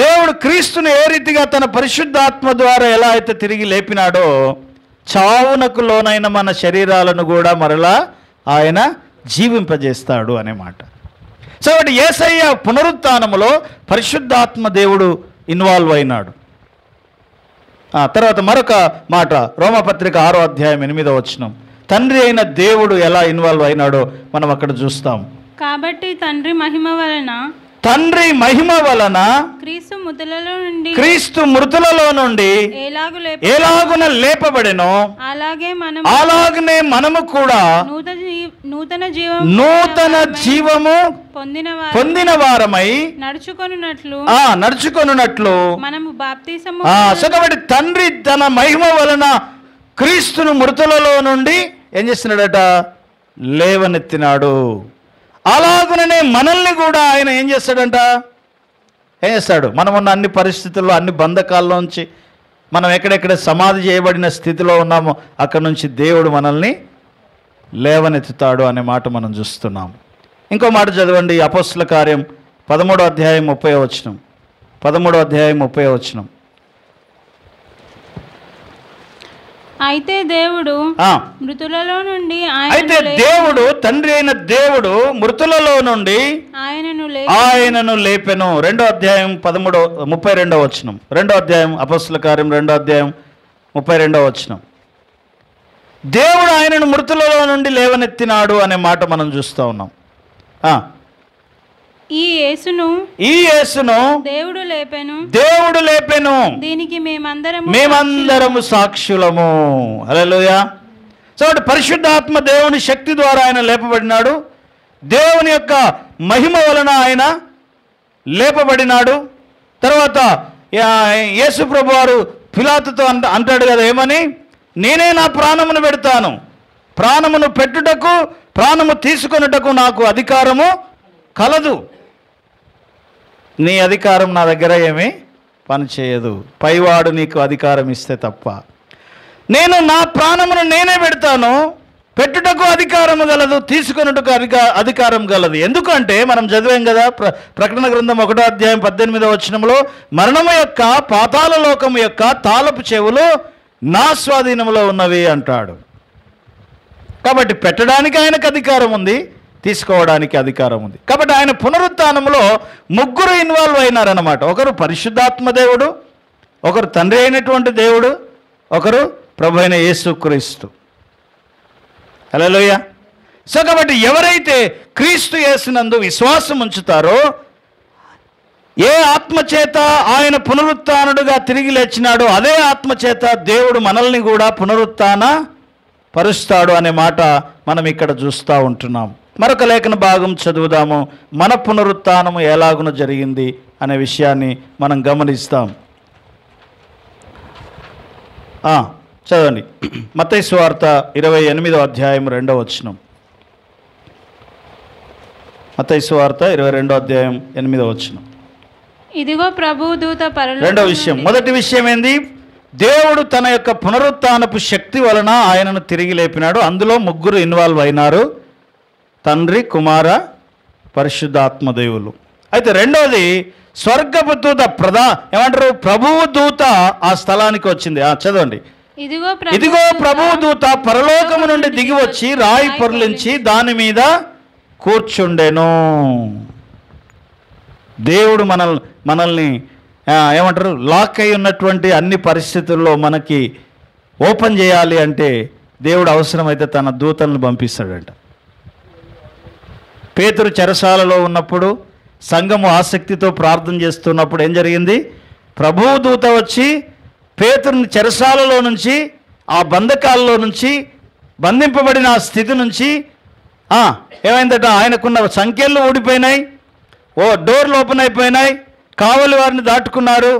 దేవుడు క్రీస్తుని ఏ రీతిగా తన పరిశుద్ధాత్మ ద్వారా ఎలా అయితే తిరిగి లేపినాడో, చావునకు లోనైన మన శరీరాలను కూడా మరలా ఆయన జీవింపజేస్తాడు అనే మాట. సో కాబట్టి యేసయ్య పునరుత్థానములో పరిశుద్ధాత్మ దేవుడు ఇన్వాల్వ్ అయినాడు. తర్వాత మరొక మాట రోమాపత్రిక 6వ అధ్యాయం 8వ వచనం. తండ్రి అయిన దేవుడు ఎలా ఇన్వాల్వ్ అయినాడో మనం అక్కడ చూస్తాం. కాబట్టి తండ్రి మహిమ వలన క్రీస్తు మృతులలో నుండి ఎలాగున లేపబడెనో అలాగనే మనము కూడా నూతన జీవము పొందిన వారమై నడుచుకొనున్నట్లు మనము బాప్తిసము. కాబట్టి తండ్రి తన మహిమ వలన క్రీస్తును మృతులలో నుండి ఏం చేస్తున్నాడట? లేవనెత్తినాడు. అలాగుననే మనల్ని కూడా ఆయన ఏం చేస్తాడంట? ఏం చేస్తాడు? మనం ఉన్న అన్ని పరిస్థితుల్లో, అన్ని బంధకాల్లోంచి, మనం ఎక్కడెక్కడ సమాధి చేయబడిన స్థితిలో ఉన్నామో అక్కడ నుంచి దేవుడు మనల్ని లేవనెత్తుతాడు అనే మాట మనం చూస్తున్నాం. ఇంకో మాట చదవండి, అపోస్తల కార్యం 13వ అధ్యాయం 30వ వచనం. 13వ అధ్యాయం 30వ వచనం. అయితే దేవుడు ఆ, మృతులలో నుండి అయితే దేవుడు, తండ్రి అయిన దేవుడు మృతులలో నుండి ఆయనను లేపెను. 2వ అధ్యాయం 32వ వచనం. 2వ అధ్యాయం అపొస్తలుల కార్యం 2వ అధ్యాయం 32వ వచనం. దేవుడు ఆయనను మృతులలో నుండి లేవనెత్తినాడు అనే మాట మనం చూస్తూ ఉన్నాం. ఈ యేసును దేవుడు లేపెను, దీనికి మేమందరము సాక్షులము. హల్లెలూయా. సో పరిశుద్ధాత్మ దేవుని శక్తి ద్వారా ఆయన లేపబడినాడు. దేవుని యొక్క మహిమ వలన ఆయన లేపబడినాడు. తర్వాత యేసు ప్రభు వారు పిలాతుతో అంటాడు కదా, ఏమని? నేనే నా ప్రాణమును పెడతాను, ప్రాణమును పెట్టుటకు ప్రాణము తీసుకొనుటకు నాకు అధికారము కలదు. నీ అధికారం నా దగ్గర ఏమీ పనిచేయదు, పైవాడు నీకు అధికారం ఇస్తే తప్ప. నేను నా ప్రాణమును నేనే పెడతాను, పెట్టుటకు అధికారము గలదు, తీసుకొనుటకు అధికారం గలదు. ఎందుకంటే మనం చదివాం కదా ప్రకటన గ్రంథం 1వ అధ్యాయం 18వ వచనంలో, మరణము యొక్క పాతాళ లోకము యొక్క తాళపు చెవులు నా స్వాధీనంలో ఉన్నవి అంటాడు. కాబట్టి పెట్టడానికి ఆయనకు అధికారం ఉంది, తీసుకోవడానికి అధికారం ఉంది. కాబట్టి ఆయన పునరుత్థానంలో ముగ్గురు ఇన్వాల్వ్ అయినారన్నమాట. ఒకరు పరిశుద్ధాత్మ దేవుడు, ఒకరు తండ్రి అయినటువంటి దేవుడు, ఒకరు ప్రభు అయిన యేసుక్రీస్తు. హల్లెలూయా. సో కాబట్టి ఎవరైతే క్రీస్తు యేసునందు విశ్వాసం ఉంచుతారో, ఏ ఆత్మచేత ఆయన పునరుత్థానుడుగా తిరిగి లేచినాడో అదే ఆత్మచేత దేవుడు మనల్ని కూడా పునరుత్థాన పరుస్తాడు అనే మాట మనం ఇక్కడ చూస్తూ ఉంటున్నాం. మరొక లేఖన భాగం చదువుదాము. మన పునరుత్థానము ఎలాగున జరిగింది అనే విషయాన్ని మనం గమనిస్తాం. చదవండి. మత్తయి సువార్త 28వ అధ్యాయం 2వ వచనం. మత్తయి సువార్త 22వ అధ్యాయం 8వ వచనం. ఇదిగో ప్రభువు దూత రెండవ విషయం. మొదటి విషయం ఏంది? దేవుడు తన యొక్క పునరుత్థానపు శక్తి వలన ఆయనను తిరిగి లేపినాడు. అందులో ముగ్గురు ఇన్వాల్వ్ అయినారు, తండ్రి, కుమార, పరిశుద్ధాత్మ దేవులు. అయితే రెండవది స్వర్గపు దూత, ఏమంటారు, ప్రభువు దూత ఆ స్థలానికి వచ్చింది. చదవండి. ఇదిగో ప్రభువు దూత పరలోకము నుండి దిగి వచ్చి రాయి పొర్లించి దాని మీద కూర్చుండెను. దేవుడు మనల్ని ఏమంటారు, లాక్ అయి ఉన్నటువంటి అన్ని పరిస్థితుల్లో మనకి ఓపెన్ చేయాలి అంటే దేవుడు అవసరమైతే తన దూతలను పంపిస్తాడంట. పేతురు చెరసాలలో ఉన్నప్పుడు సంఘము ఆసక్తితో ప్రార్థన చేస్తున్నప్పుడు ఏం జరిగింది? ప్రభువు దూత వచ్చి పేతురుని చెరసాలలో నుంచి, ఆ బంధకాలలో నుంచి, బంధింపబడిన ఆ స్థితి నుంచి ఏమైందట, ఆయనకున్న సంఖ్యలు ఊడిపోయినాయి, డోర్లు ఓపెన్ అయిపోయినాయి, కావలి వారిని దాటుకున్నారు,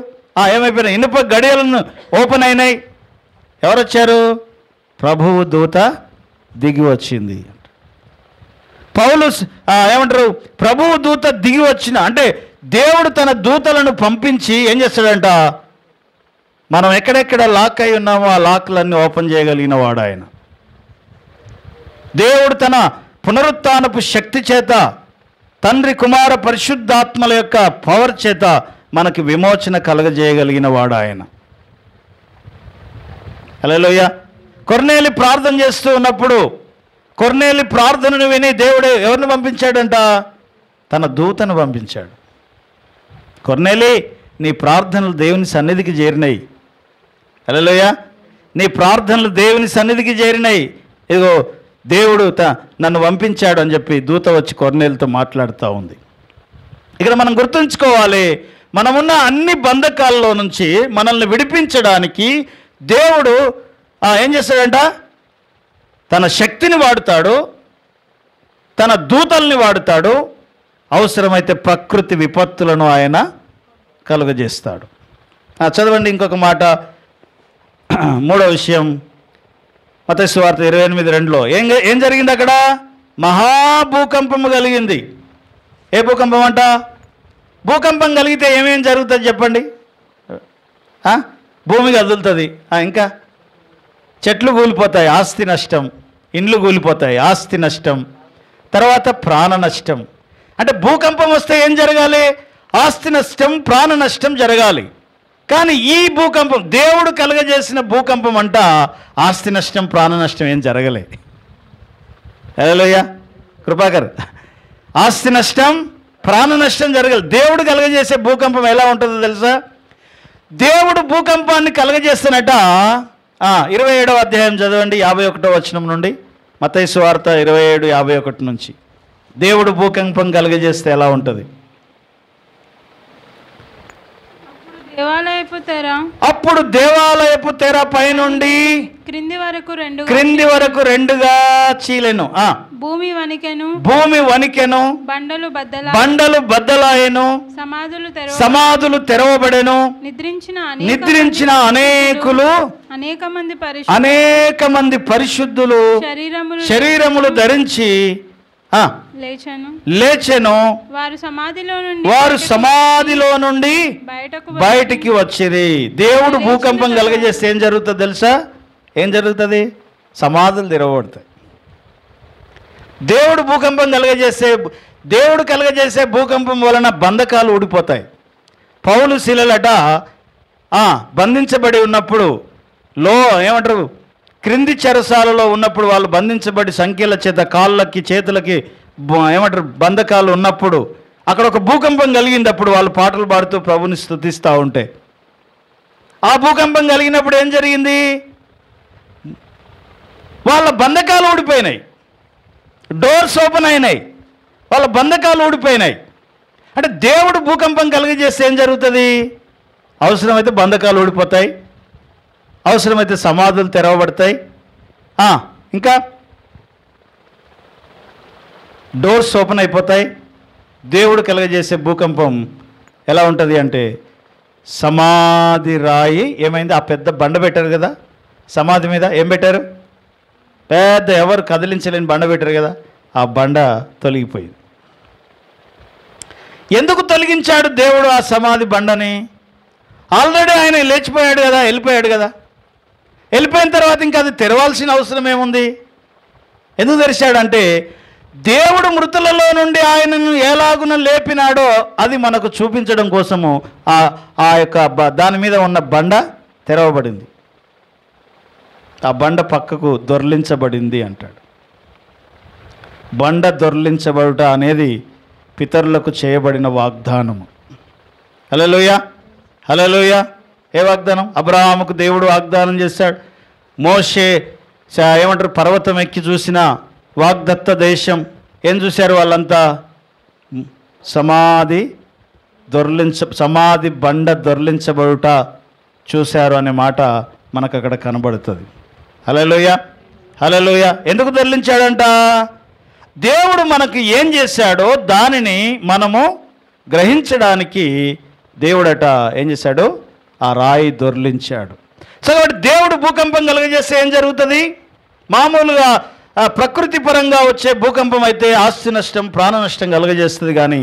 ఏమైపోయినాయి, ఇనుప గడియలను ఓపెన్ అయినాయి. ఎవరు వచ్చారు? ప్రభువు దూత దిగి వచ్చింది. పౌలు ఏమంటారు, ప్రభువు దూత దిగి వచ్చిన అంటే దేవుడు తన దూతలను పంపించి ఏం చేస్తాడంట, మనం ఎక్కడెక్కడ లాక్ అయి ఉన్నామో ఆ లాక్లన్నీ ఓపెన్ చేయగలిగిన వాడు ఆయన. దేవుడు తన పునరుత్థానపు శక్తి చేత, తండ్రి, కుమార, పరిశుద్ధాత్మల యొక్క పవర్ చేత మనకి విమోచన కలగజేయగలిగిన వాడు ఆయన. హల్లెలూయా. కొర్నేలి ప్రార్థన చేస్తూ ఉన్నప్పుడు కొర్నేలి ప్రార్థనను విని దేవుడు ఎవరిని పంపించాడంట? తన దూతను పంపించాడు. కొర్నేలి, నీ ప్రార్థనలు దేవుని సన్నిధికి చేరినాయి. హల్లెలూయా. నీ ప్రార్థనలు దేవుని సన్నిధికి చేరినాయి. ఇదిగో దేవుడు నన్ను పంపించాడు అని చెప్పి దూత వచ్చి కొర్నేలితో మాట్లాడుతూ ఉంది. ఇక్కడ మనం గుర్తుంచుకోవాలి, మనమున్న అన్ని బంధకాల్లో నుంచి మనల్ని విడిపించడానికి దేవుడు ఏం చేస్తాడంట? తన శక్తిని వాడుతాడు, తన దూతల్ని వాడుతాడు, అవసరమైతే ప్రకృతి విపత్తులను ఆయన కలుగజేస్తాడు. చదవండి ఇంకొక మాట. మూడో విషయం, మత్తయి సువార్త 28:2లో ఏం జరిగింది? అక్కడ మహాభూకంపము కలిగింది. ఏ భూకంపం అంట? భూకంపం కలిగితే ఏమేం జరుగుతుంది చెప్పండి? భూమి కదులుతుంది, ఇంకా చెట్లు కూలిపోతాయి, ఆస్తి నష్టం, ఇండ్లు కూలిపోతాయి, ఆస్తి నష్టం, తర్వాత ప్రాణ నష్టం. అంటే భూకంపం వస్తే ఏం జరగాలి? ఆ ఆస్తి నష్టం, ప్రాణ నష్టం జరగాలి. కానీ ఈ భూకంపం, దేవుడు కలుగజేసిన భూకంపం అంట ఆస్తి నష్టం, ప్రాణ నష్టం ఏం జరగలే. హల్లెలూయా. కృపాకర్, ఆస్తి నష్టం, ప్రాణ నష్టం జరగదు. దేవుడు కలుగజేసే భూకంపం ఎలా ఉంటుందో తెలుసా? దేవుడు భూకంపాన్ని కలుగజేస్తున్నట 27వ అధ్యాయం చదవండి, 51వ వచనం నుండి. మత్తయి సువార్త 27:51 నుంచి. దేవుడు భూకంపం కలుగజేస్తే ఎలా ఉంటుంది? అప్పుడు దేవాలయపు తెర పైనుండి క్రింది వరకు రెండుగా చీలెను. భూమి వణికెను, బండలు బద్దలాయెను, సమాధులు తెరవబడెను. నిద్రించిన అనేక మంది పరిశుద్ధులు శరీరములు ధరించి లేచెను. వారు సమాధిలో నుండి బయటికి వచ్చిరి. దేవుడు భూకంపం కలగజేస్తే ఏం జరుగుతుంది తెలుసా? ఏం జరుగుతుంది? సమాధులు తెరవబడతాయి. దేవుడు కలగజేసే భూకంపం వలన బంధకాలు ఊడిపోతాయి. పౌలు శిలలట బంధించబడి ఉన్నప్పుడు ఏమంటారు, క్రింది చెరసాలలో ఉన్నప్పుడు వాళ్ళు బంధించబడి సంఖ్యల చేత కాళ్ళకి చేతులకి ఏమంటారు బంధకాలు ఉన్నప్పుడు అక్కడ ఒక భూకంపం కలిగింది. అప్పుడు వాళ్ళు పాటలు పాడుతూ ప్రభుని స్తుతిస్తూ ఉంటే ఆ భూకంపం కలిగినప్పుడు ఏం జరిగింది? వాళ్ళ బంధకాలు ఊడిపోయినాయి, డోర్స్ ఓపెన్ అయినాయి, వాళ్ళ బంధకాలు ఊడిపోయినాయి. అంటే దేవుడు భూకంపం కలిగజేస్తే ఏం జరుగుతుంది? అవసరమైతే బంధకాలు ఊడిపోతాయి, అవసరమైతే సమాధులు తెరవబడతాయి, ఇంకా డోర్స్ ఓపెన్ అయిపోతాయి. దేవుడు కలగజేసే భూకంపం ఎలా ఉంటుంది అంటే, సమాధి రాయి ఏమైంది? ఆ పెద్ద బండ పెట్టారు కదా సమాధి మీద, ఏం పెట్టారు? పెద్ద ఎవరు కదిలించలేని బండ పెట్టారు కదా, ఆ బండ తొలగిపోయింది. ఎందుకు తొలగించాడు దేవుడు ఆ సమాధి బండని? ఆల్రెడీ ఆయన లేచిపోయాడు కదా, వెళ్ళిపోయాడు కదా. వెళ్ళిపోయిన తర్వాత ఇంకా అది తెరవాల్సిన అవసరం ఏముంది? ఎందుకు తెరిచాడంటే, దేవుడు మృతులలో నుండి ఆయనను ఎలాగున లేపినాడో అది మనకు చూపించడం కోసము ఆ యొక్క దాని మీద ఉన్న బండ తెరవబడింది. ఆ బండ పక్కకు దొర్లించబడింది అంటాడు. బండ దొర్లించబడుట అనేది పితరులకు చేయబడిన వాగ్దానము. హల్లెలూయా, హల్లెలూయా. ఏ వాగ్దానం? అబ్రహాముకు దేవుడు వాగ్దానం చేశాడు. మోషే ఏమంటారు, పర్వతం ఎక్కి చూసిన వాగ్దత్త దేశం ఏం చూశారు వాళ్ళంతా? సమాధి బండ దొర్లించబడుట చూశారు అనే మాట మనకు అక్కడ కనబడుతుంది. హల్లెలూయా, హల్లెలూయా. ఎందుకు దొర్లించాడంట? దేవుడు మనకు ఏం చేశాడో దానిని మనము గ్రహించడానికి దేవుడట ఏం చేశాడు? ఆ రాయి దొర్లించాడు. సో కాబట్టి దేవుడు భూకంపం కలుగజేస్తే ఏం జరుగుతుంది? మామూలుగా ప్రకృతి పరంగా వచ్చే భూకంపం అయితే ఆస్తి నష్టం, ప్రాణ నష్టం కలుగజేస్తుంది. కానీ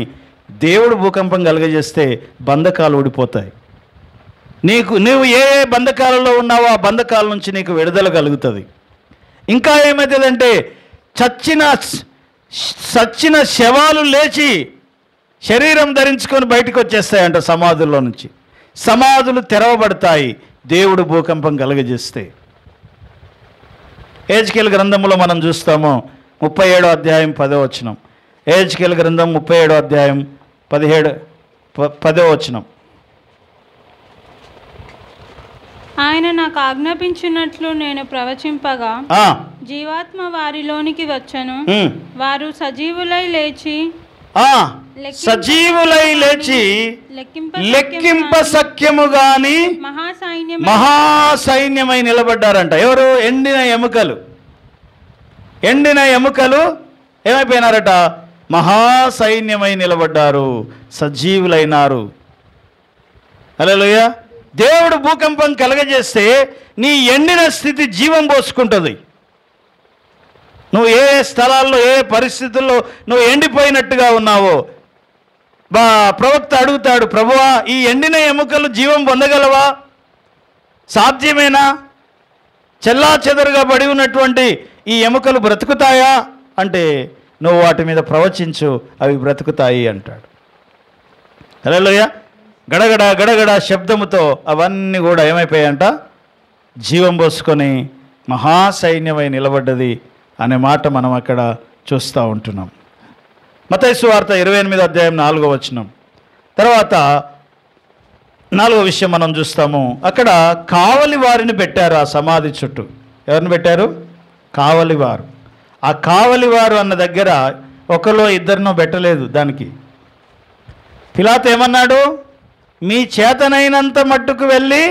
దేవుడు భూకంపం కలుగజేస్తే బంధకాలు ఊడిపోతాయి. నువ్వు ఏ బంధకాలలో ఉన్నావో ఆ బంధకాల నుంచి నీకు విడుదల కలుగుతుంది. ఇంకా ఏమవుతుందంటే, చచ్చిన శవాలు లేచి శరీరం ధరించుకొని బయటకు వచ్చేస్తాయంట సమాధుల్లో నుంచి. సమాధులు తెరవబడతాయి దేవుడు భూకంపం కలుగజేస్తే. ఏజ్కేల్ గ్రంథంలో మనం చూస్తాము 37వ అధ్యాయం 10వ వచనం. ఏజ్కేల్ గ్రంథం 37వ అధ్యాయం 10వ వచనం. ఆయన నాకు ఆజ్ఞాపించినట్లు నేను ప్రవచింపగా జీవాత్మ వారిలోనికి వచ్చెను. వారు సజీవులై లేచి లెక్కింప సఖ్యము గాని మహాసైన్యమై నిలబడ్డారంట. ఎవరు? ఎండిన ఎముకలు ఏమైపోయినారట? మహాసైన్యమై నిలబడ్డారు, సజీవులైనారు. హల్లెలూయా. దేవుడు భూకంపం కలగజేస్తే నీ ఎండిన స్థితి జీవం పోసుకుంటుంది. నువ్వు ఏ స్థలాల్లో ఏ పరిస్థితుల్లో నువ్వు ఎండిపోయినట్టుగా ఉన్నావో ప్రవక్త అడుగుతాడు, ప్రభువా ఈ ఎండిన ఎముకలు జీవం పొందగలవా? సాధ్యమేనా? చెల్లా చెదరుగా పడి ఉన్నటువంటి ఈ ఎముకలు బ్రతుకుతాయా అంటే, నువ్వు వాటి మీద ప్రవచించు, అవి బ్రతుకుతాయి అంటాడు. హల్లెలూయా. గడగడ గడగడ శబ్దముతో అవన్నీ కూడా ఏమైపోయాయంట? జీవం పోసుకొని మహాసైన్యమై నిలబడ్డది అనే మాట మనం అక్కడ చూస్తూ ఉంటున్నాం. మత్తయి సువార్త 28వ అధ్యాయం 4వ వచనం. తర్వాత 4వ విషయం మనం చూస్తాము. అక్కడ కావలి వారిని పెట్టారు ఆ సమాధి చుట్టూ. ఎవరిని పెట్టారు? కావలివారు. ఆ కావలివారు అన్న దగ్గర ఒకలో ఇద్దరినో పెట్టలేదు. దానికి పిలాతు ఏమన్నాడు? మీ చేతనైనంత మట్టుకు వెళ్ళి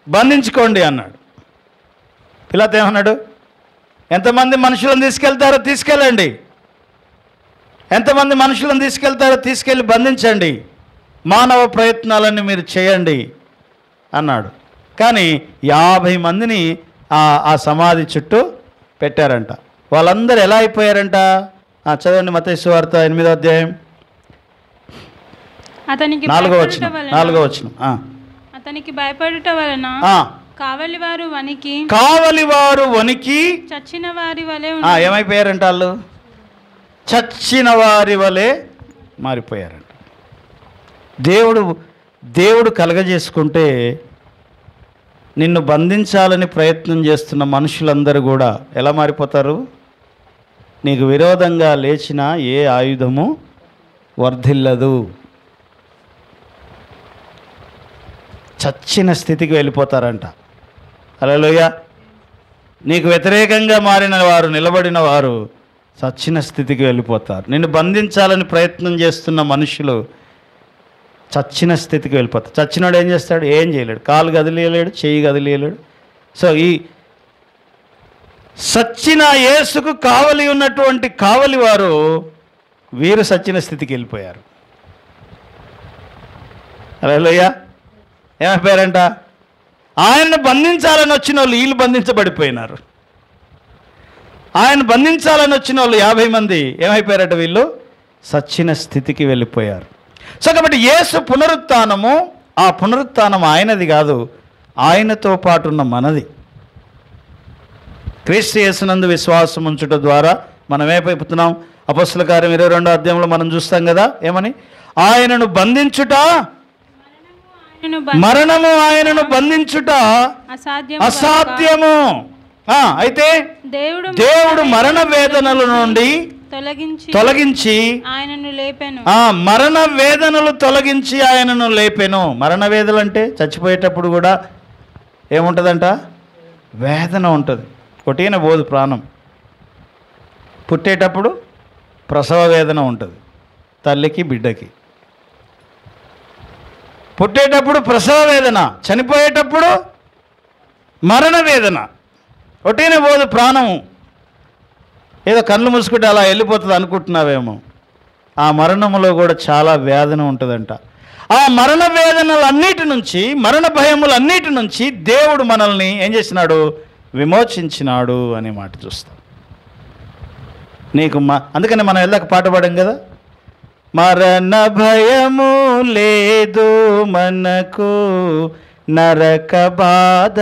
బంధించుకోండి అన్నాడు. పిలాతు ఏమన్నాడు? ఎంతమంది మనుషులను తీసుకెళ్తారో తీసుకెళ్ళండి, ఎంతమంది మనుషులను తీసుకెళ్తారో తీసుకెళ్ళి బంధించండి, మానవ ప్రయత్నాలన్నీ మీరు చేయండి అన్నాడు. కానీ 50 మందిని ఆ సమాధి చుట్టూ పెట్టారంట. వాళ్ళందరూ ఎలా అయిపోయారంట? చదవండి మత్తయి సువార్త 8వ అధ్యాయం అతనికి 4వ వచనం. అతనికి భయపడుట వలన కావలివారు వణికి చచ్చిన వారి వలె ఏమైపోయారంట? వాళ్ళు చచ్చిన వారి వలె మారిపోయారంట. దేవుడు కలగజేసుకుంటే నిన్ను బంధించాలని ప్రయత్నం చేస్తున్న మనుషులందరూ కూడా ఎలా మారిపోతారు? నీకు విరోధంగా లేచిన ఏ ఆయుధము వర్ధిల్లదు. చచ్చిన స్థితికి వెళ్ళిపోతారంట. హల్లెలూయా. నీకు వ్యతిరేకంగా మారిన వారు, నిలబడిన వారు చచ్చిన స్థితికి వెళ్ళిపోతారు. నిన్ను బంధించాలని ప్రయత్నం చేస్తున్న మనుషులు చచ్చిన స్థితికి వెళ్ళిపోతారు. చచ్చినోడు ఏం చేస్తాడు? ఏం చేయలేడు. కాలు కదిలేయలేడు, చెయ్యి కదిలేయలేడు. సో ఈ సచ్చిన యేసుకు కావలి ఉన్నటువంటి కావలి వారు వీరు సచ్చిన స్థితికి వెళ్ళిపోయారు. హల్లెలూయా. ఏమైపోయారంట? ఆయన్ని బంధించాలని వచ్చిన వాళ్ళు వీళ్ళు బంధించబడిపోయినారు. ఆయన బంధించాలని వచ్చిన వాళ్ళు 50 మంది ఏమైపోయారట? వీళ్ళు సచ్చిన స్థితికి వెళ్ళిపోయారు. సో కాబట్టి యేసు పునరుత్థానము, ఆ పునరుత్థానం ఆయనది కాదు, ఆయనతో పాటు ఉన్న మనది. క్రీస్తు యేసునందు విశ్వాసం ఉంచుట ద్వారా మనం ఏమైపోతున్నాం? అపొస్తలుల కార్యం 22వ అధ్యాయంలో మనం చూస్తాం కదా, ఏమని? ఆయనను బంధించుట, మరణము ఆయనను బంధించుట అసాధ్యము. అయితే దేవుడు మరణ వేదనల నుండి తొలగించి ఆయనను లేపెను. మరణ వేదనలు తొలగించి ఆయనను లేపెను. మరణ వేదనలు అంటే చచ్చిపోయేటప్పుడు కూడా ఏముంటుందంట? వేదన ఉంటుంది. కొట్టిన పోదు ప్రాణం. పుట్టేటప్పుడు ప్రసవ వేదన ఉంటుంది తల్లికి బిడ్డకి. పుట్టేటప్పుడు ప్రసవ వేదన, చనిపోయేటప్పుడు మరణ వేదన. ఒట్టిన పోదు ప్రాణము. ఏదో కళ్ళు మూసుకుంటే అలా వెళ్ళిపోతుంది అనుకుంటున్నావేమో. ఆ మరణములో కూడా చాలా వేదన ఉంటుందంట. ఆ మరణ వేదనలన్నిటి నుంచి, మరణ భయములన్నిటి నుంచి దేవుడు మనల్ని ఏం చేసినాడు? విమోచించినాడు అనే మాట చూస్తాం. నీకు అందుకని మనం వెళ్ళక పాట పాడాం కదా, మరణ భయము లేదు మనకు, నరక బాధ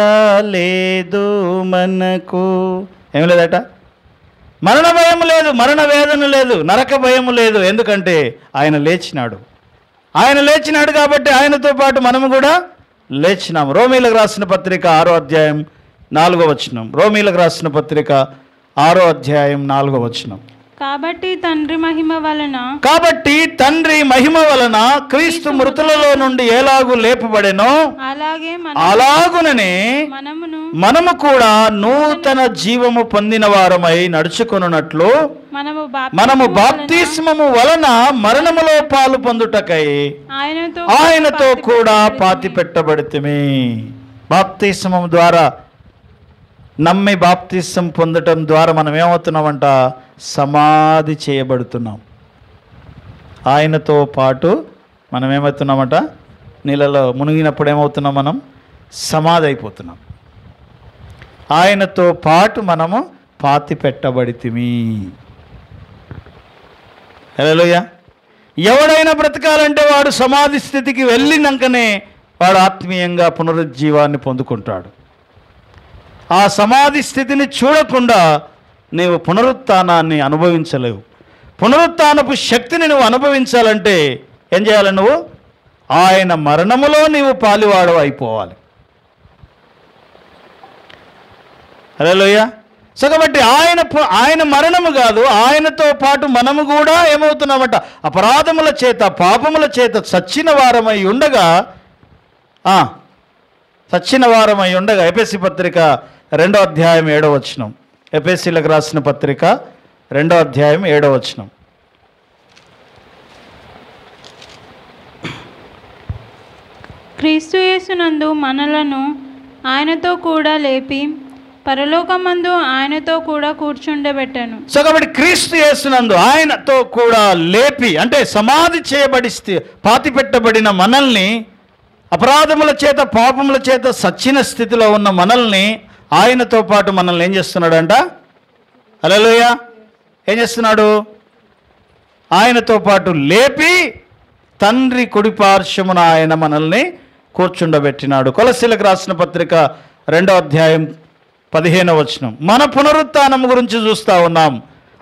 లేదు మనకు. ఏం లేదట? మరణ భయం లేదు, మరణ వేదన లేదు, నరక భయము లేదు. ఎందుకంటే ఆయన లేచినాడు. ఆయన లేచినాడు కాబట్టి ఆయనతో పాటు మనము కూడా లేచినాము. రోమీలకు రాసిన పత్రిక 6వ అధ్యాయం 4వ వచనం. రోమీలకు రాసిన పత్రిక 6వ అధ్యాయం 4వ వచనం. కాబట్టి తండ్రి మహిమ వలన క్రీస్తు మృతులలో నుండి ఎలాగూ లేపబడెనో అలాగుననే మనము కూడా నూతన జీవము పొందిన వారమై నడుచుకొనున్నట్లు మనము బాప్తిస్మము వలన మరణములో పాలు పొందుటకై ఆయనతో కూడా పాతి పెట్టబడితిమి. బాప్తిస్మము ద్వారా, నమ్మి బాప్తిస్మం పొందటం ద్వారా మనం ఏమవుతున్నామంట? సమాధి చేయబడుతున్నాం. ఆయనతో పాటు మనం ఏమవుతున్నామట? నీళ్ళలో మునిగినప్పుడు ఏమవుతున్నాం? మనం సమాధి అయిపోతున్నాం. ఆయనతో పాటు మనము పాతి పెట్టబడితిమి. హల్లెలూయా. ఎవడైనా బ్రతకాలంటే వాడు సమాధి స్థితికి వెళ్ళినాకనే వాడు ఆత్మీయంగా పునరుజ్జీవాన్ని పొందుకుంటాడు. ఆ సమాధి స్థితిని చూడకుండా నీవు పునరుత్థానాన్ని అనుభవించలేవు. పునరుత్థానపు శక్తిని నువ్వు అనుభవించాలంటే ఏం చేయాలి? నువ్వు ఆయన మరణములో నీవు పాలివాడు అయిపోవాలి. హల్లెలూయా. సో కాబట్టి ఆయన మరణము కాదు, ఆయనతో పాటు మనము కూడా ఏమవుతున్నామట? అపరాధముల చేత పాపముల చేత చచ్చిన వారమై ఉండగా ఎఫెసీ పత్రిక 2వ అధ్యాయం 7వ వచనం. ఎఫెసీలకు రాసిన పత్రిక 2వ అధ్యాయం 7వ వచనం. క్రీస్తు యేసునందు మనలను ఆయనతో కూడా లేపి పరలోకమందు ఆయనతో కూడా కూర్చుండబెట్టాను. సో కాబట్టి క్రీస్తు యేసునందు ఆయనతో కూడా లేపి, అంటే సమాధి చేయబడి పాతి పెట్టబడిన మనల్ని, అపరాధముల చేత పాపముల చేత సచ్చిన స్థితిలో ఉన్న మనల్ని ఆయనతో పాటు మనల్ని ఏం చేస్తున్నాడంట? హల్లెలూయా. ఏం చేస్తున్నాడు? ఆయనతో పాటు లేపి తండ్రి కుడిపార్శ్వమున ఆయన మనల్ని కూర్చుండబెట్టినాడు. కొలస్సీలకు రాసిన పత్రిక 2వ అధ్యాయం 15వ వచనం. మన పునరుత్థానం గురించి చూస్తూ ఉన్నాం.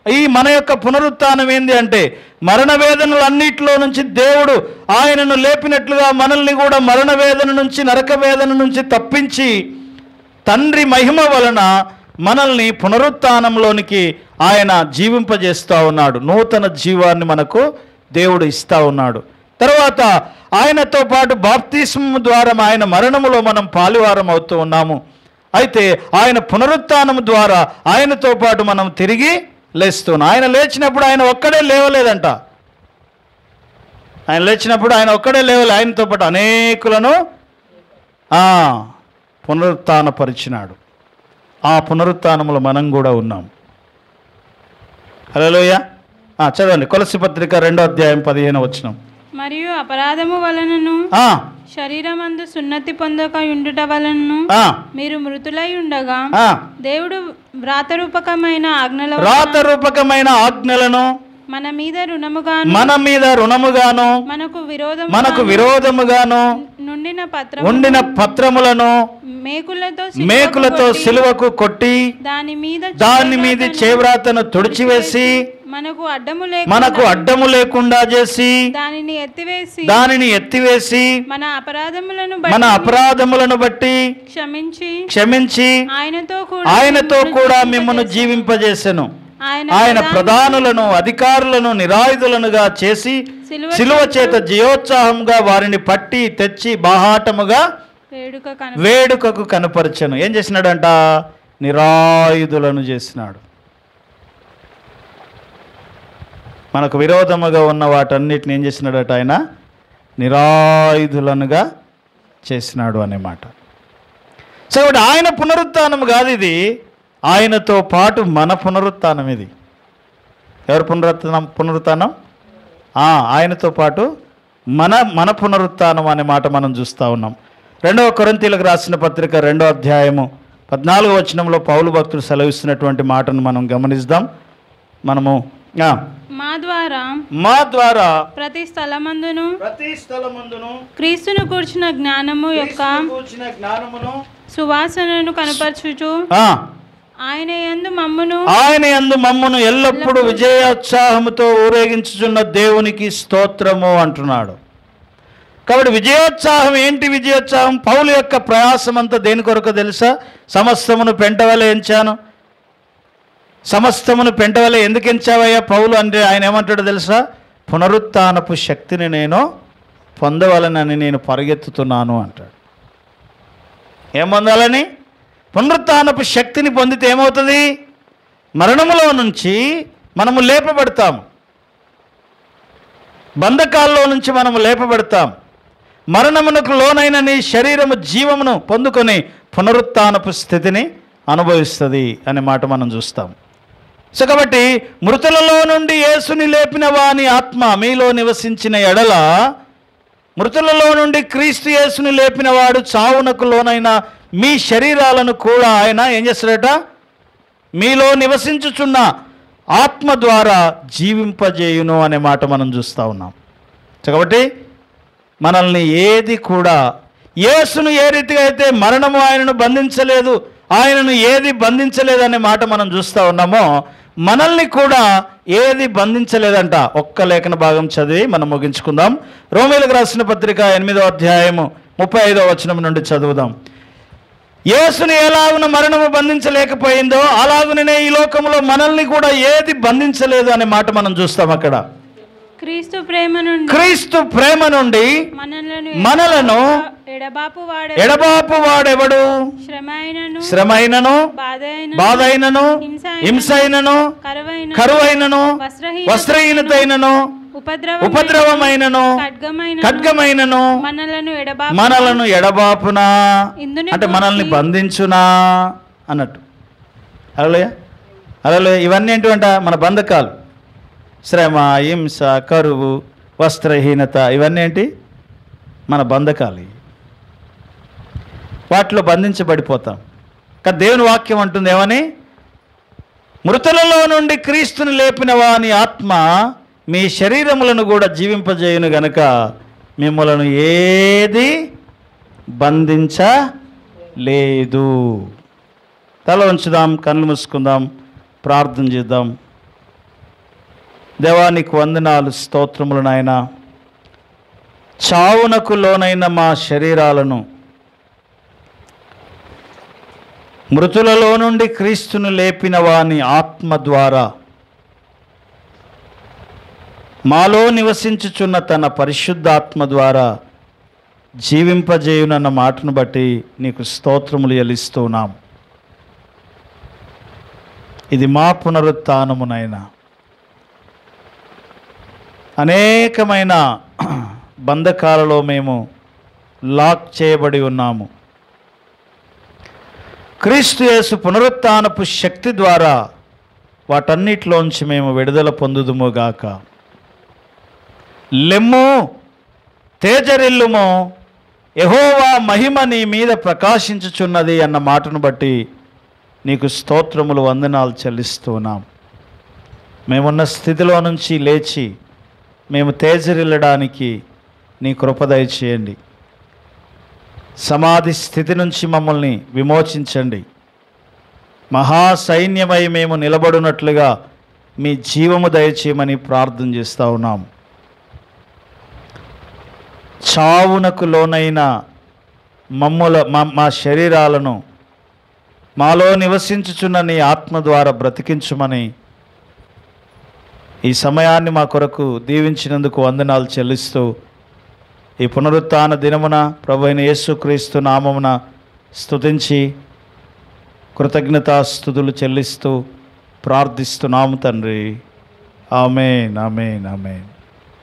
ఈ మన యొక్క పునరుత్థానం ఏంది అంటే, మరణ వేదనలన్నిటిలో నుంచి దేవుడు ఆయనను లేపినట్లుగా మనల్ని కూడా మరణ వేదన నుంచి, నరక వేదన నుంచి తప్పించి తండ్రి మహిమ వలన మనల్ని పునరుత్థానంలోనికి ఆయన జీవింపజేస్తూ ఉన్నాడు. నూతన జీవాన్ని మనకు దేవుడు ఇస్తూ ఉన్నాడు. తర్వాత ఆయనతో పాటు బాప్తిస్మము ద్వారా ఆయన మరణములో మనం పాలువారం అవుతూ ఉన్నాము. అయితే ఆయన పునరుత్థానము ద్వారా ఆయనతో పాటు మనం తిరిగి లేస్తున్నాం. ఆయన లేచినప్పుడు ఆయన ఒక్కడే లేవలేదంట. ఆయన లేచినప్పుడు ఆయన ఒక్కడే లేవలే, ఆయనతో పాటు అనేకులను పునరుత్థానపరిచినాడు. ఆ పునరుత్థానములో మనం కూడా ఉన్నాం. హల్లెలూయా. చదవండి కొలస్సీ పత్రిక 2వ అధ్యాయం 15వ వచనం. మరియు అపరాధము వలనను శరీరమందు సున్నతి పొందక ఉండుట వలనను మీరు మృతులై ఉండగా దేవుడు వ్రాతరూపకమైన ఆజ్ఞలను మన మీద రుణముగాను మనకు విరోధముగాను ఉండిన పత్రములను మేకులతో సిలువకు కొట్టి దాని మీద చేవ్రాతను తుడిచివేసి మనకు అడ్డము లేకుండా చేసి దానిని ఎత్తివేసి మన అపరాధములను బట్టి క్షమించి ఆయనతో కూడా మిమ్మల్ని జీవింపజేసెను. ఆయన ప్రధానులను అధికారులను నిరాయుధులనుగా చేసి సిలువ చేత జయోత్సాహంగా వారిని పట్టి తెచ్చి బాహాటముగా వేడుకకు కనపరచెను. ఏం చేసినాడంట? నిరాయుధులను చేసినాడు. మనకు విరోధముగా ఉన్న వాటన్నిటిని ఏం చేసినాడట? ఆయన నిరాయుధులనుగా చేసినాడు అనే మాట. సో ఆయన పునరుత్థానం కాదు ఇది, ఆయనతో పాటు మన పునరుత్థానం ఇది. ఎవరు పునరుత్థానం? ఆయనతో పాటు మన పునరుత్థానం అనే మాట మనం చూస్తూ ఉన్నాం. 2వ కొరింథీయులకు రాసిన పత్రిక 2వ అధ్యాయము 14వ వచనంలో పౌలు భక్తుడు సెలవిస్తున్నటువంటి మాటను మనం గమనిద్దాం. మనము మా ద్వారా ప్రతి స్థలమందును క్రీస్తును కూర్చిన జ్ఞానము యొక్క సువాసనను కనపరచుచు ఆయన యందు మమ్మును ఎల్లప్పుడూ విజయోత్సాహముతో ఊరేగించుచున్న దేవునికి స్తోత్రము అంటున్నాడు. కాబట్టి విజయోత్సాహం ఏంటి? విజయోత్సాహం పౌలు యొక్క ప్రయాసం అంతా దేని కొరకు తెలుసా? సమస్తమును పెంటవలే ఎంచాను. సమస్తమును పెంటవలే ఎందుకు ఎంచావయ్యా పౌలు అంటే ఆయన ఏమంటాడో తెలుసా? పునరుత్థానపు శక్తిని నేను పొందవలనని నేను పరిగెత్తుతున్నాను అంటాడు. ఏం పొందాలని? పునరుత్థానపు శక్తిని పొందితే ఏమవుతుంది? మరణములో నుంచి మనము లేపబడతాం, బంధకాల్లో నుంచి మనము లేపబడతాం. మరణమునకు లోనైన నీ శరీరము జీవమును పొందుకొని పునరుత్థానపు స్థితిని అనుభవిస్తుంది అనే మాట మనం చూస్తాం. సో కాబట్టి మృతులలో నుండి యేసుని లేపిన వాని ఆత్మ మీలో నివసించిన ఎడల, మృతులలో నుండి క్రీస్తు యేసుని లేపిన వాడు చావునకు లోనైన మీ శరీరాలను కూడా ఆయన ఏం చేస్తాడట? మీలో నివసించుచున్న ఆత్మ ద్వారా జీవింపజేయును అనే మాట మనం చూస్తూ ఉన్నాం. కాబట్టి మనల్ని ఏది కూడా, యేసును ఏ రీతిగా అయితే మరణము ఆయనను బంధించలేదు, ఆయనను ఏది బంధించలేదు అనే మాట మనం చూస్తూ ఉన్నామో, మనల్ని కూడా ఏది బంధించలేదంట. ఒక్క లేఖన భాగం చదివి మనం ముగించుకుందాం. రోమీయులకు రాసిన పత్రిక 8వ అధ్యాయము 35వ వచనం నుండి చదువుదాం. యేసుని ఎలాగున మరణము బంధించలేకపోయిందో అలాగుననే ఈ లోకంలో మనల్ని కూడా ఏది బంధించలేదు అనే మాట మనం చూస్తాం అక్కడ. క్రీస్తు ప్రేమ నుండి మనలను ఎడబాపు వాడెవడు? శ్రమైనను, బాధైనను, హింసైనను, కరువైనను, వస్త్రహీనతైనను, ఉపద్రవమైనను, ఖడ్గమైనను మనలను ఎడబాపునా, అంటే మనల్ని బంధించునా అన్నట్టు. హల్లెలూయా, హల్లెలూయా. ఇవన్నీ ఏంటంట? మన బంధకాలు. శ్రమ, హింస, కరువు, వస్త్రహీనత, ఇవన్నీ ఏంటి? మన బంధకాలు. వాటిలో బంధించబడిపోతాం. కానీ దేవుని వాక్యం అంటుంది ఏమని? మృతులలో నుండి క్రీస్తుని లేపిన వాని ఆత్మ మీ శరీరములను కూడా జీవింపజేయును గనుక మిమ్మలను ఏది బంధించలేదు. తల ఉంచుదాం, కళ్ళు మూసుకుందాం, ప్రార్థన చేద్దాం. దేవానికి వందనాలు, స్తోత్రములు నాయనా. చావునకు లోనైన మా శరీరాలను మృతులలో నుండి క్రీస్తును లేపిన వాని ఆత్మ ద్వారా మాలో నివసించుచున్న తన పరిశుద్ధాత్మ ద్వారా జీవింపజేయునన్న మాటను బట్టి నీకు స్తోత్రములు చెల్లిస్తున్నాం. ఇది మా పునరుత్థానమునైనా. అనేకమైన బంధకాలలో మేము లాక్ చేయబడి ఉన్నాము. క్రీస్తు యేసు పునరుత్థానపు శక్తి ద్వారా వాటన్నిటిలోంచి మేము విడుదల పొందుదుముగాక. లెమ్ము, తేజరిల్లుము, యెహోవా మహిమ నీ మీద ప్రకాశించుచున్నది అన్న మాటను బట్టి నీకు స్తోత్రములు, వందనాలు చెల్లిస్తున్నాం. మేమున్న స్థితిలో నుంచి లేచి మేము తేజరిల్లడానికి నీ కృప దయచేయండి. సమాధి స్థితి నుంచి మమ్మల్ని విమోచించండి. మహాసైన్యమై మేము నిలబడినట్లుగా మీ జీవము దయచేయమని ప్రార్థన చేస్తూ ఉన్నాం. చావునకు లోనైన మా శరీరాలను మాలో నివసించుచున్న నీ ఆత్మ ద్వారా బ్రతికించుమని ఈ సమయాన్ని మా కొరకు దీవించినందుకు వందనాలు చెల్లిస్తూ ఈ పునరుత్థాన దినమున ప్రభువైన యేసుక్రీస్తు నామమున స్తుతించి కృతజ్ఞతాస్తుతులు చెల్లిస్తూ ప్రార్థిస్తున్నాము తండ్రి. ఆమేన్, ఆమేన్, ఆమేన్.